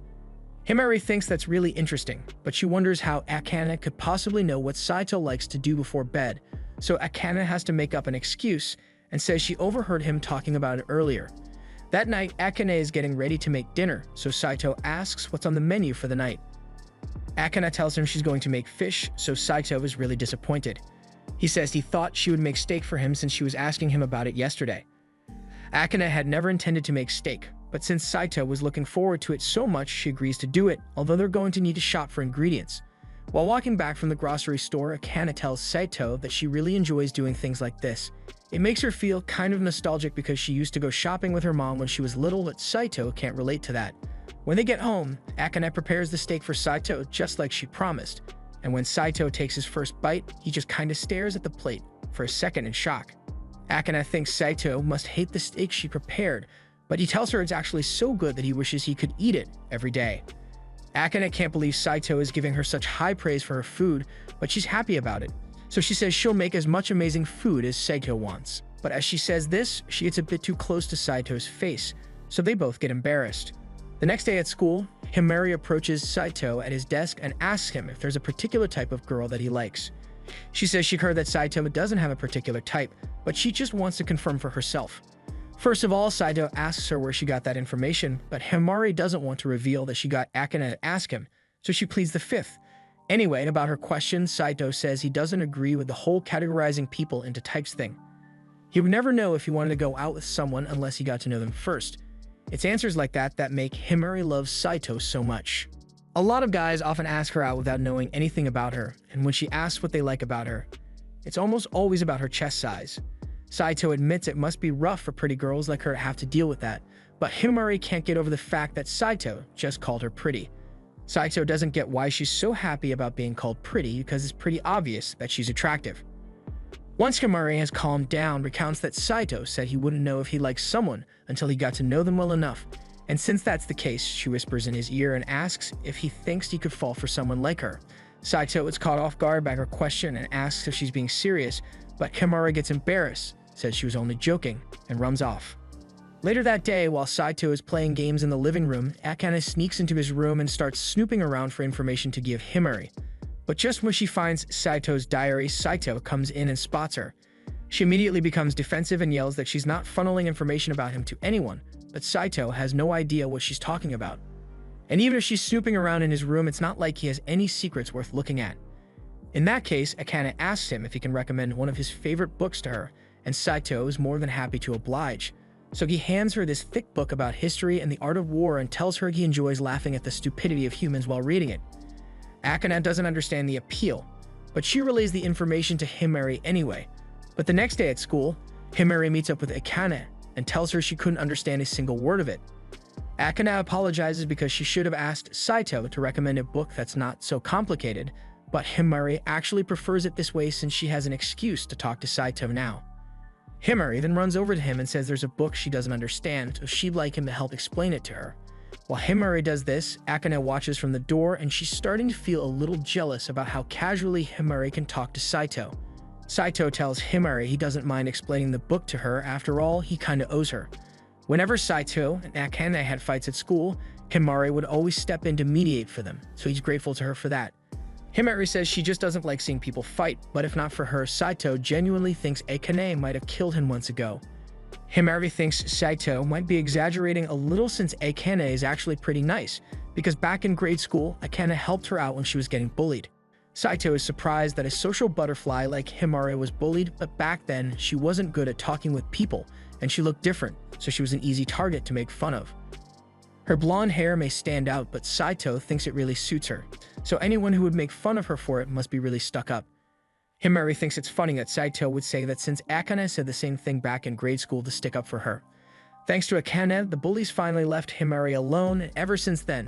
Himari thinks that's really interesting, but she wonders how Akane could possibly know what Saito likes to do before bed, so Akane has to make up an excuse and says she overheard him talking about it earlier. That night, Akane is getting ready to make dinner, so Saito asks what's on the menu for the night. Akane tells him she's going to make fish, so Saito is really disappointed. He says he thought she would make steak for him since she was asking him about it yesterday. Akane had never intended to make steak, but since Saito was looking forward to it so much, she agrees to do it, although they're going to need to shop for ingredients. While walking back from the grocery store, Akane tells Saito that she really enjoys doing things like this. It makes her feel kind of nostalgic because she used to go shopping with her mom when she was little, but Saito can't relate to that. When they get home, Akane prepares the steak for Saito just like she promised, and when Saito takes his first bite, he just kinda stares at the plate for a second in shock. Akane thinks Saito must hate the steak she prepared, but he tells her it's actually so good that he wishes he could eat it every day. Akane can't believe Saito is giving her such high praise for her food, but she's happy about it. So she says she'll make as much amazing food as Saito wants. But as she says this, she gets a bit too close to Saito's face, so they both get embarrassed. The next day at school, Himari approaches Saito at his desk and asks him if there's a particular type of girl that he likes. She says she heard that Saito doesn't have a particular type, but she just wants to confirm for herself. First of all, Saito asks her where she got that information, but Himari doesn't want to reveal that she got Akane to ask him, so she pleads the fifth. Anyway, about her question, Saito says he doesn't agree with the whole categorizing people into types thing. He would never know if he wanted to go out with someone unless he got to know them first. It's answers like that that make Himari love Saito so much. A lot of guys often ask her out without knowing anything about her, and when she asks what they like about her, it's almost always about her chest size. Saito admits it must be rough for pretty girls like her to have to deal with that, but Himari can't get over the fact that Saito just called her pretty. Saito doesn't get why she's so happy about being called pretty because it's pretty obvious that she's attractive. Once Himari has calmed down, recounts that Saito said he wouldn't know if he liked someone until he got to know them well enough, and since that's the case, she whispers in his ear and asks if he thinks he could fall for someone like her. Saito is caught off guard by her question and asks if she's being serious, but Himari gets embarrassed, says she was only joking, and runs off. Later that day, while Saito is playing games in the living room, Akane sneaks into his room and starts snooping around for information to give Himari. But just when she finds Saito's diary, Saito comes in and spots her. She immediately becomes defensive and yells that she's not funneling information about him to anyone, but Saito has no idea what she's talking about. And even if she's snooping around in his room, it's not like he has any secrets worth looking at. In that case, Akane asks him if he can recommend one of his favorite books to her, and Saito is more than happy to oblige. So he hands her this thick book about history and the art of war and tells her he enjoys laughing at the stupidity of humans while reading it. Akane doesn't understand the appeal, but she relays the information to Himari anyway. But the next day at school, Himari meets up with Akane and tells her she couldn't understand a single word of it. Akane apologizes because she should have asked Saito to recommend a book that's not so complicated, but Himari actually prefers it this way since she has an excuse to talk to Saito now. Himari then runs over to him and says there's a book she doesn't understand, so she'd like him to help explain it to her. While Himari does this, Akane watches from the door and she's starting to feel a little jealous about how casually Himari can talk to Saito. Saito tells Himari he doesn't mind explaining the book to her, after all, he kinda owes her. Whenever Saito and Akane had fights at school, Himari would always step in to mediate for them, so he's grateful to her for that. Himari says she just doesn't like seeing people fight, but if not for her, Saito genuinely thinks Akane might have killed him months ago. Himari thinks Saito might be exaggerating a little since Akane is actually pretty nice, because back in grade school, Akane helped her out when she was getting bullied. Saito is surprised that a social butterfly like Himari was bullied, but back then, she wasn't good at talking with people, and she looked different, so she was an easy target to make fun of. Her blonde hair may stand out, but Saito thinks it really suits her, so anyone who would make fun of her for it must be really stuck up. Himari thinks it's funny that Saito would say that since Akane said the same thing back in grade school to stick up for her. Thanks to Akane, the bullies finally left Himari alone, and ever since then,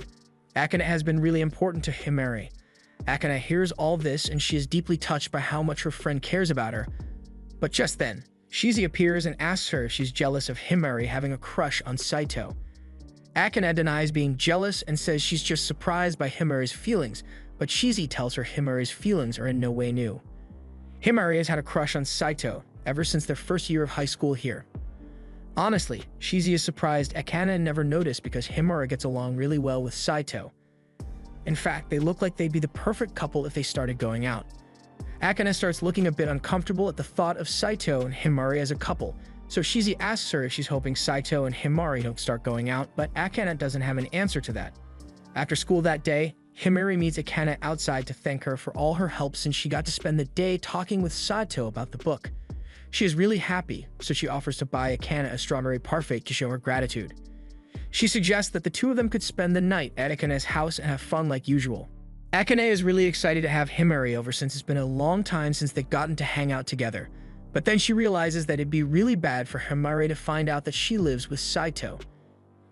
Akane has been really important to Himari. Akane hears all this and she is deeply touched by how much her friend cares about her. But just then, Shizi appears and asks her if she's jealous of Himari having a crush on Saito. Akane denies being jealous and says she's just surprised by Himari's feelings, but Shizi tells her Himari's feelings are in no way new. Himari has had a crush on Saito ever since their first year of high school here. Honestly, Shizi is surprised Akane never noticed because Himari gets along really well with Saito. In fact, they look like they'd be the perfect couple if they started going out. Akane starts looking a bit uncomfortable at the thought of Saito and Himari as a couple, so Shizi asks her if she's hoping Saito and Himari don't start going out, but Akane doesn't have an answer to that. After school that day, Himari meets Akane outside to thank her for all her help since she got to spend the day talking with Saito about the book. She is really happy, so she offers to buy Akane a strawberry parfait to show her gratitude. She suggests that the two of them could spend the night at Akane's house and have fun like usual. Akane is really excited to have Himari over since it's been a long time since they've gotten to hang out together, but then she realizes that it'd be really bad for Himari to find out that she lives with Saito.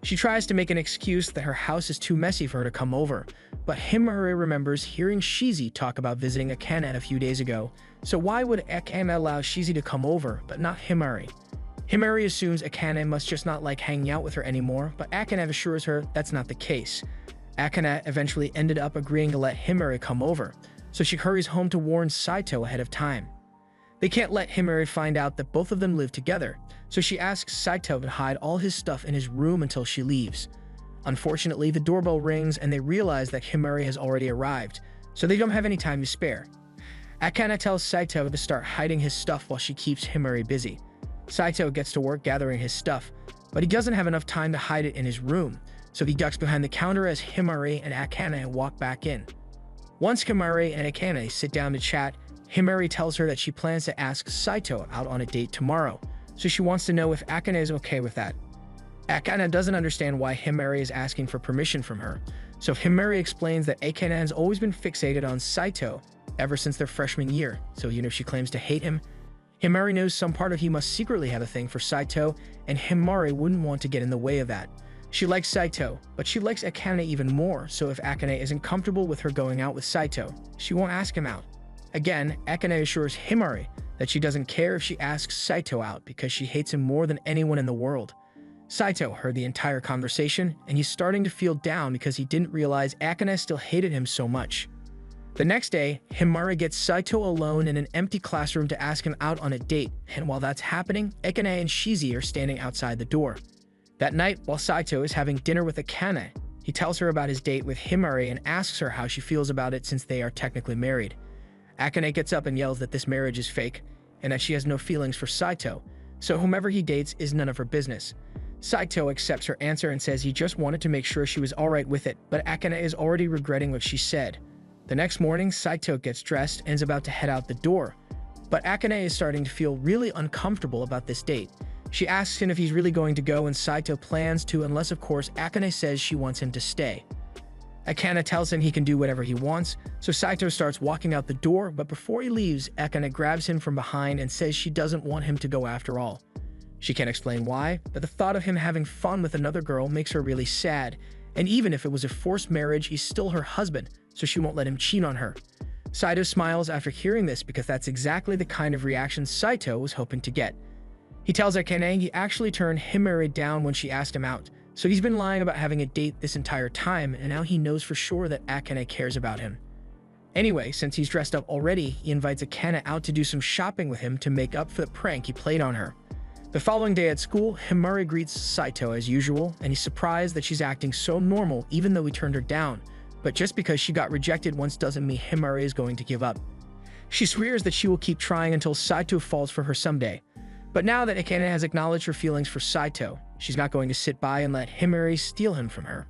She tries to make an excuse that her house is too messy for her to come over, but Himari remembers hearing Shizi talk about visiting Akane a few days ago, so why would Akane allow Shizi to come over, but not Himari? Himari assumes Akane must just not like hanging out with her anymore, but Akane assures her that's not the case. Akane eventually ended up agreeing to let Himari come over, so she hurries home to warn Saito ahead of time. They can't let Himari find out that both of them live together, so she asks Saito to hide all his stuff in his room until she leaves. Unfortunately, the doorbell rings and they realize that Himari has already arrived, so they don't have any time to spare. Akane tells Saito to start hiding his stuff while she keeps Himari busy. Saito gets to work gathering his stuff, but he doesn't have enough time to hide it in his room, so he ducks behind the counter as Himari and Akane walk back in. Once Himari and Akane sit down to chat, Himari tells her that she plans to ask Saito out on a date tomorrow, so she wants to know if Akane is okay with that. Akane doesn't understand why Himari is asking for permission from her, so Himari explains that Akane has always been fixated on Saito ever since their freshman year, so even if she claims to hate him, Himari knows some part of he must secretly have a thing for Saito, and Himari wouldn't want to get in the way of that. She likes Saito, but she likes Akane even more, so if Akane isn't comfortable with her going out with Saito, she won't ask him out. Again, Akane assures Himari that she doesn't care if she asks Saito out because she hates him more than anyone in the world. Saito heard the entire conversation, and he's starting to feel down because he didn't realize Akane still hated him so much. The next day, Himari gets Saito alone in an empty classroom to ask him out on a date, and while that's happening, Akane and Shizi are standing outside the door. That night, while Saito is having dinner with Akane, he tells her about his date with Himari and asks her how she feels about it since they are technically married. Akane gets up and yells that this marriage is fake, and that she has no feelings for Saito, so whomever he dates is none of her business. Saito accepts her answer and says he just wanted to make sure she was alright with it, but Akane is already regretting what she said. The next morning, Saito gets dressed and is about to head out the door, but Akane is starting to feel really uncomfortable about this date. She asks him if he's really going to go, and Saito plans to, unless of course Akane says she wants him to stay. Akane tells him he can do whatever he wants, so Saito starts walking out the door, but before he leaves, Akane grabs him from behind and says she doesn't want him to go after all. She can't explain why, but the thought of him having fun with another girl makes her really sad, and even if it was a forced marriage, he's still her husband, so she won't let him cheat on her. Saito smiles after hearing this because that's exactly the kind of reaction Saito was hoping to get. He tells Akane he actually turned Himari down when she asked him out, so he's been lying about having a date this entire time, and now he knows for sure that Akane cares about him. Anyway, since he's dressed up already, he invites Akane out to do some shopping with him to make up for the prank he played on her. The following day at school, Himari greets Saito as usual, and he's surprised that she's acting so normal even though he turned her down. But just because she got rejected once doesn't mean Himari is going to give up. She swears that she will keep trying until Saito falls for her someday. But now that Akane has acknowledged her feelings for Saito, she's not going to sit by and let Himari steal him from her.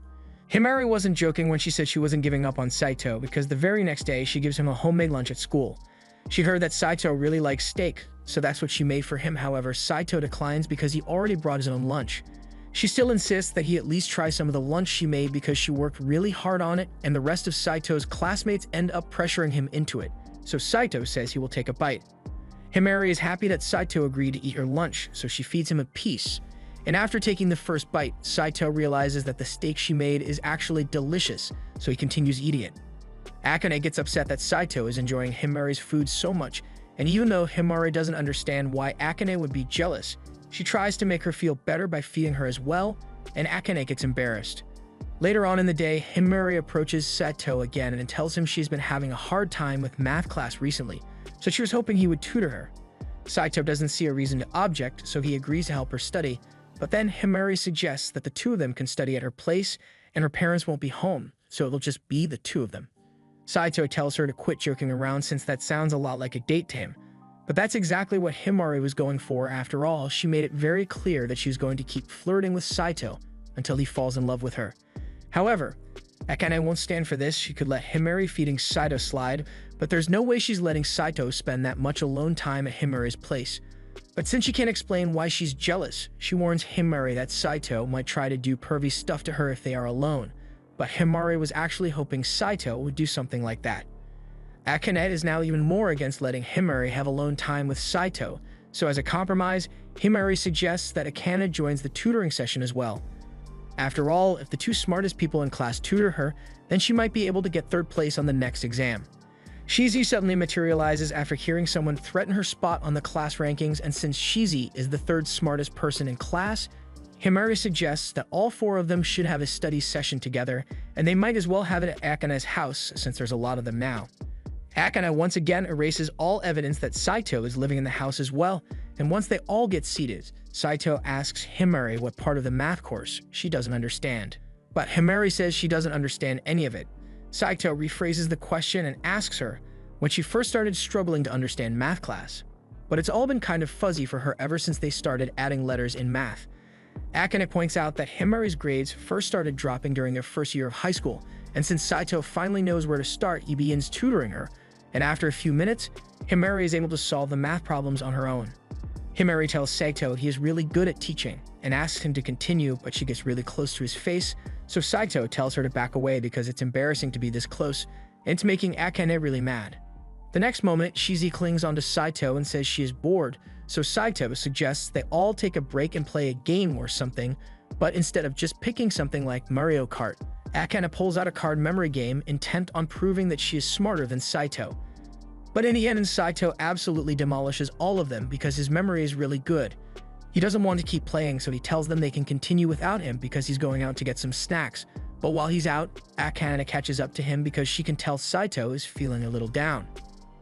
Himari wasn't joking when she said she wasn't giving up on Saito because the very next day she gives him a homemade lunch at school. She heard that Saito really likes steak, so that's what she made for him. However, Saito declines because he already brought his own lunch. She still insists that he at least try some of the lunch she made because she worked really hard on it, and the rest of Saito's classmates end up pressuring him into it, so Saito says he will take a bite. Himari is happy that Saito agreed to eat her lunch, so she feeds him a piece. And after taking the first bite, Saito realizes that the steak she made is actually delicious, so he continues eating it. Akane gets upset that Saito is enjoying Himari's food so much, and even though Himari doesn't understand why Akane would be jealous, she tries to make her feel better by feeding her as well, and Akane gets embarrassed. Later on in the day, Himari approaches Saito again and tells him she's been having a hard time with math class recently, so she was hoping he would tutor her. Saito doesn't see a reason to object, so he agrees to help her study, but then Himari suggests that the two of them can study at her place, and her parents won't be home, so it'll just be the two of them. Saito tells her to quit joking around since that sounds a lot like a date to him. But that's exactly what Himari was going for. After all, she made it very clear that she was going to keep flirting with Saito until he falls in love with her. However, Akane won't stand for this. She could let Himari feeding Saito slide, but there's no way she's letting Saito spend that much alone time at Himari's place. But since she can't explain why she's jealous, she warns Himari that Saito might try to do pervy stuff to her if they are alone. But Himari was actually hoping Saito would do something like that. Akane is now even more against letting Himari have alone time with Saito, so as a compromise, Himari suggests that Akane joins the tutoring session as well. After all, if the two smartest people in class tutor her, then she might be able to get third place on the next exam. Shizi suddenly materializes after hearing someone threaten her spot on the class rankings, and since Shizi is the third smartest person in class, Himari suggests that all four of them should have a study session together, and they might as well have it at Akane's house since there's a lot of them now. Akane once again erases all evidence that Saito is living in the house as well, and once they all get seated, Saito asks Himari what part of the math course she doesn't understand. But Himari says she doesn't understand any of it. Saito rephrases the question and asks her when she first started struggling to understand math class. But it's all been kind of fuzzy for her ever since they started adding letters in math. Akane points out that Himari's grades first started dropping during their first year of high school, and since Saito finally knows where to start, he begins tutoring her, and after a few minutes, Himari is able to solve the math problems on her own. Himari tells Saito he is really good at teaching, and asks him to continue, but she gets really close to his face, so Saito tells her to back away because it's embarrassing to be this close, and it's making Akane really mad. The next moment, Shizi clings onto Saito and says she is bored, so Saito suggests they all take a break and play a game or something, but instead of just picking something like Mario Kart, Akane pulls out a card memory game intent on proving that she is smarter than Saito. But in the end, Saito absolutely demolishes all of them because his memory is really good. He doesn't want to keep playing, so he tells them they can continue without him because he's going out to get some snacks. But while he's out, Akane catches up to him because she can tell Saito is feeling a little down.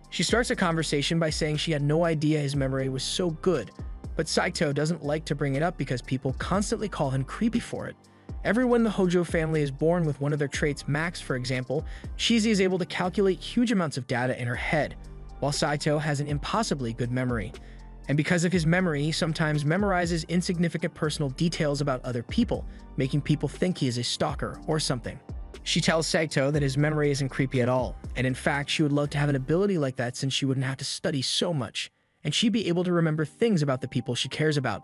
She starts a conversation by saying she had no idea his memory was so good, but Saito doesn't like to bring it up because people constantly call him creepy for it. Everyone in the Hojo family is born with one of their traits. Max, for example, Shizi is able to calculate huge amounts of data in her head, while Saito has an impossibly good memory. And because of his memory, he sometimes memorizes insignificant personal details about other people, making people think he is a stalker or something. She tells Saito that his memory isn't creepy at all, and in fact, she would love to have an ability like that since she wouldn't have to study so much, and she'd be able to remember things about the people she cares about.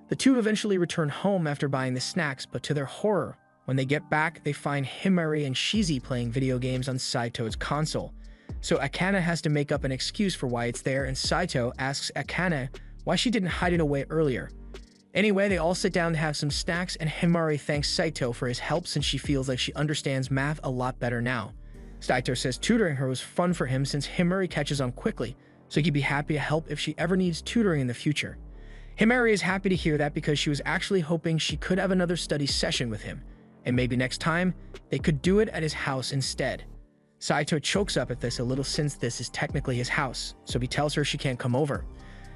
The two eventually return home after buying the snacks, but to their horror, when they get back, they find Himari and Shizi playing video games on Saito's console. So Akane has to make up an excuse for why it's there, and Saito asks Akane why she didn't hide it away earlier. Anyway, they all sit down to have some snacks, and Himari thanks Saito for his help since she feels like she understands math a lot better now. Saito says tutoring her was fun for him since Himari catches on quickly, so he'd be happy to help if she ever needs tutoring in the future. Himari is happy to hear that because she was actually hoping she could have another study session with him, and maybe next time, they could do it at his house instead. Saito chokes up at this a little since this is technically his house, so he tells her she can't come over.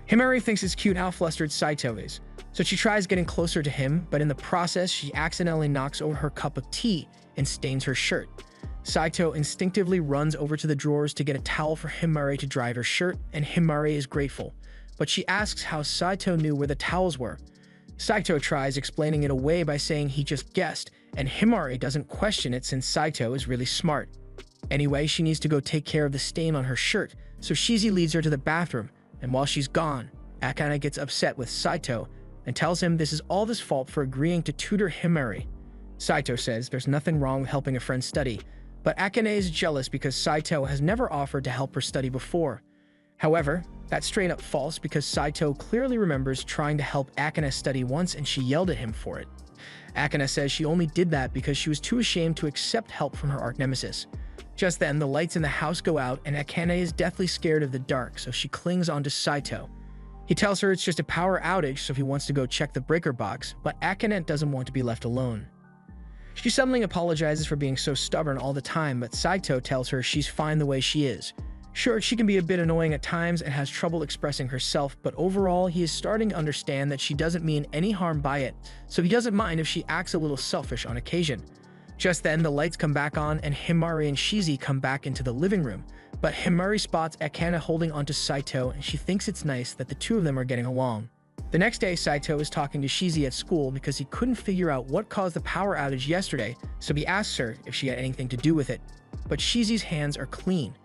Himari thinks it's cute how flustered Saito is, so she tries getting closer to him, but in the process, she accidentally knocks over her cup of tea and stains her shirt. Saito instinctively runs over to the drawers to get a towel for Himari to dry her shirt, and Himari is grateful, but she asks how Saito knew where the towels were. Saito tries explaining it away by saying he just guessed, and Himari doesn't question it since Saito is really smart. Anyway, she needs to go take care of the stain on her shirt, so Shizi leads her to the bathroom, and while she's gone, Akane gets upset with Saito and tells him this is all his fault for agreeing to tutor Himari. Saito says there's nothing wrong with helping a friend study, but Akane is jealous because Saito has never offered to help her study before. However, that's straight up false because Saito clearly remembers trying to help Akane study once and she yelled at him for it. Akane says she only did that because she was too ashamed to accept help from her arch nemesis. Just then, the lights in the house go out and Akane is deathly scared of the dark, so she clings onto Saito. He tells her it's just a power outage, so he wants to go check the breaker box, but Akane doesn't want to be left alone. She suddenly apologizes for being so stubborn all the time, but Saito tells her she's fine the way she is. Sure, she can be a bit annoying at times and has trouble expressing herself, but overall, he is starting to understand that she doesn't mean any harm by it, so he doesn't mind if she acts a little selfish on occasion. Just then, the lights come back on and Himari and Shizi come back into the living room, but Himari spots Akane holding onto Saito and she thinks it's nice that the two of them are getting along. The next day, Saito is talking to Shizi at school because he couldn't figure out what caused the power outage yesterday, so he asks her if she had anything to do with it, but Shizi's hands are clean.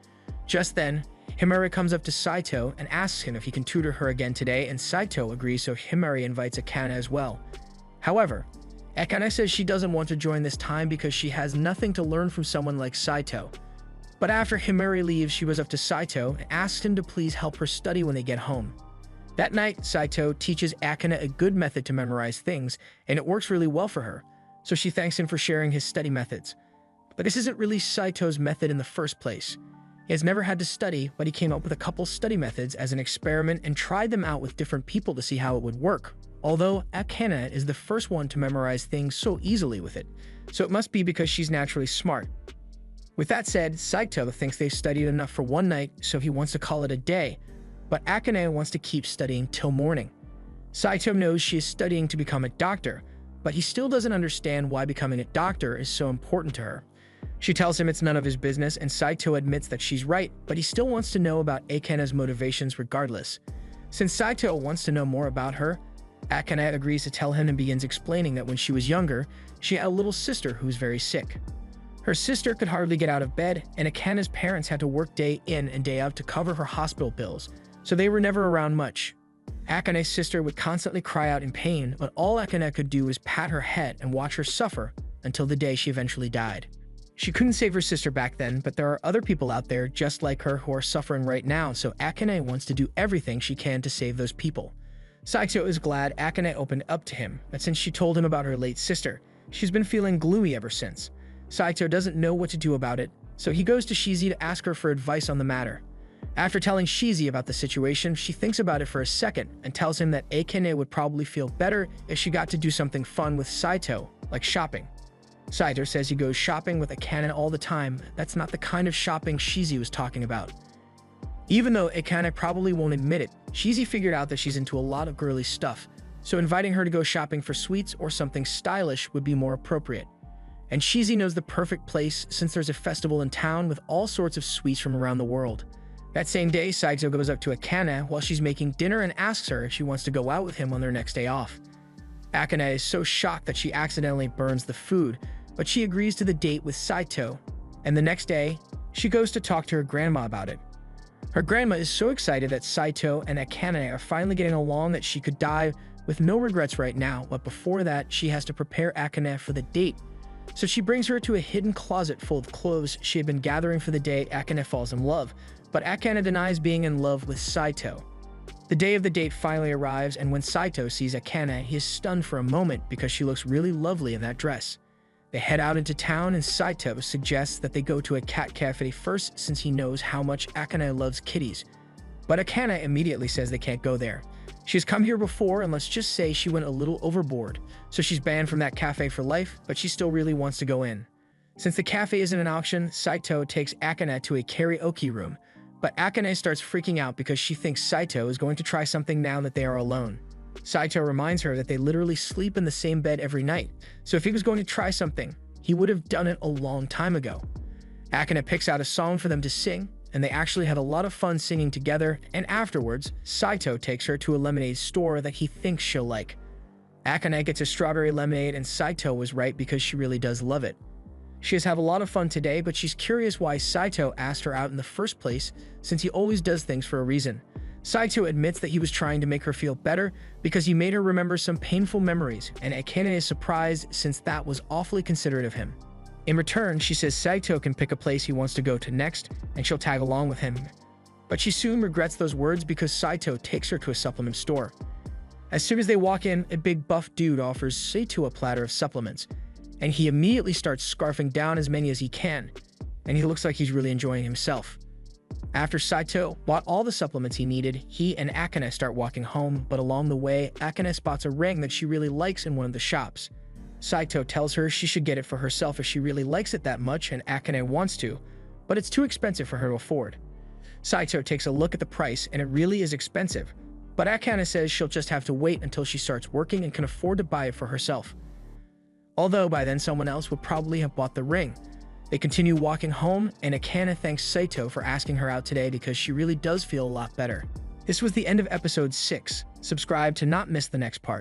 Just then, Himari comes up to Saito and asks him if he can tutor her again today, and Saito agrees, so Himari invites Akane as well. However, Akane says she doesn't want to join this time because she has nothing to learn from someone like Saito. But after Himari leaves, she was up to Saito and asks him to please help her study when they get home. That night, Saito teaches Akane a good method to memorize things, and it works really well for her, so she thanks him for sharing his study methods. But this isn't really Saito's method in the first place. He has never had to study, but he came up with a couple study methods as an experiment and tried them out with different people to see how it would work. Although Akane is the first one to memorize things so easily with it, so it must be because she's naturally smart. With that said, Saito thinks they've studied enough for one night, so he wants to call it a day, but Akane wants to keep studying till morning. Saito knows she is studying to become a doctor, but he still doesn't understand why becoming a doctor is so important to her. She tells him it's none of his business, and Saito admits that she's right, but he still wants to know about Akane's motivations regardless. Since Saito wants to know more about her, Akane agrees to tell him and begins explaining that when she was younger, she had a little sister who was very sick. Her sister could hardly get out of bed, and Akane's parents had to work day in and day out to cover her hospital bills, so they were never around much. Akane's sister would constantly cry out in pain, but all Akane could do was pat her head and watch her suffer until the day she eventually died. She couldn't save her sister back then, but there are other people out there just like her who are suffering right now, so Akane wants to do everything she can to save those people. Saito is glad Akane opened up to him, but since she told him about her late sister, she's been feeling gloomy ever since. Saito doesn't know what to do about it, so he goes to Shizi to ask her for advice on the matter. After telling Shizi about the situation, she thinks about it for a second and tells him that Akane would probably feel better if she got to do something fun with Saito, like shopping. Saito says he goes shopping with Akane all the time. That's not the kind of shopping Shizi was talking about. Even though Akane probably won't admit it, Shizi figured out that she's into a lot of girly stuff, so inviting her to go shopping for sweets or something stylish would be more appropriate. And Shizi knows the perfect place since there's a festival in town with all sorts of sweets from around the world. That same day, Saito goes up to Akane while she's making dinner and asks her if she wants to go out with him on their next day off. Akane is so shocked that she accidentally burns the food, but she agrees to the date with Saito, and the next day, she goes to talk to her grandma about it. Her grandma is so excited that Saito and Akane are finally getting along that she could die with no regrets right now, but before that, she has to prepare Akane for the date. So she brings her to a hidden closet full of clothes she had been gathering for the day Akane falls in love, but Akane denies being in love with Saito. The day of the date finally arrives, and when Saito sees Akane, he is stunned for a moment because she looks really lovely in that dress. They head out into town, and Saito suggests that they go to a cat cafe first since he knows how much Akane loves kitties. But Akane immediately says they can't go there. She's come here before, and let's just say she went a little overboard, so she's banned from that cafe for life, but she still really wants to go in. Since the cafe isn't an auction, Saito takes Akane to a karaoke room, but Akane starts freaking out because she thinks Saito is going to try something now that they are alone. Saito reminds her that they literally sleep in the same bed every night, so if he was going to try something, he would have done it a long time ago. Akane picks out a song for them to sing, and they actually have a lot of fun singing together, and afterwards, Saito takes her to a lemonade store that he thinks she'll like. Akane gets a strawberry lemonade, and Saito was right because she really does love it. She has had a lot of fun today, but she's curious why Saito asked her out in the first place, since he always does things for a reason. Saito admits that he was trying to make her feel better because he made her remember some painful memories, and Akane is surprised since that was awfully considerate of him. In return, she says Saito can pick a place he wants to go to next, and she'll tag along with him. But she soon regrets those words because Saito takes her to a supplement store. As soon as they walk in, a big buff dude offers Saito a platter of supplements, and he immediately starts scarfing down as many as he can, and he looks like he's really enjoying himself. After Saito bought all the supplements he needed, he and Akane start walking home, but along the way, Akane spots a ring that she really likes in one of the shops. Saito tells her she should get it for herself if she really likes it that much and Akane wants to, but it's too expensive for her to afford. Saito takes a look at the price and it really is expensive, but Akane says she'll just have to wait until she starts working and can afford to buy it for herself. Although by then someone else would probably have bought the ring. They continue walking home, and Akane thanks Saito for asking her out today because she really does feel a lot better. This was the end of episode 6. Subscribe to not miss the next part.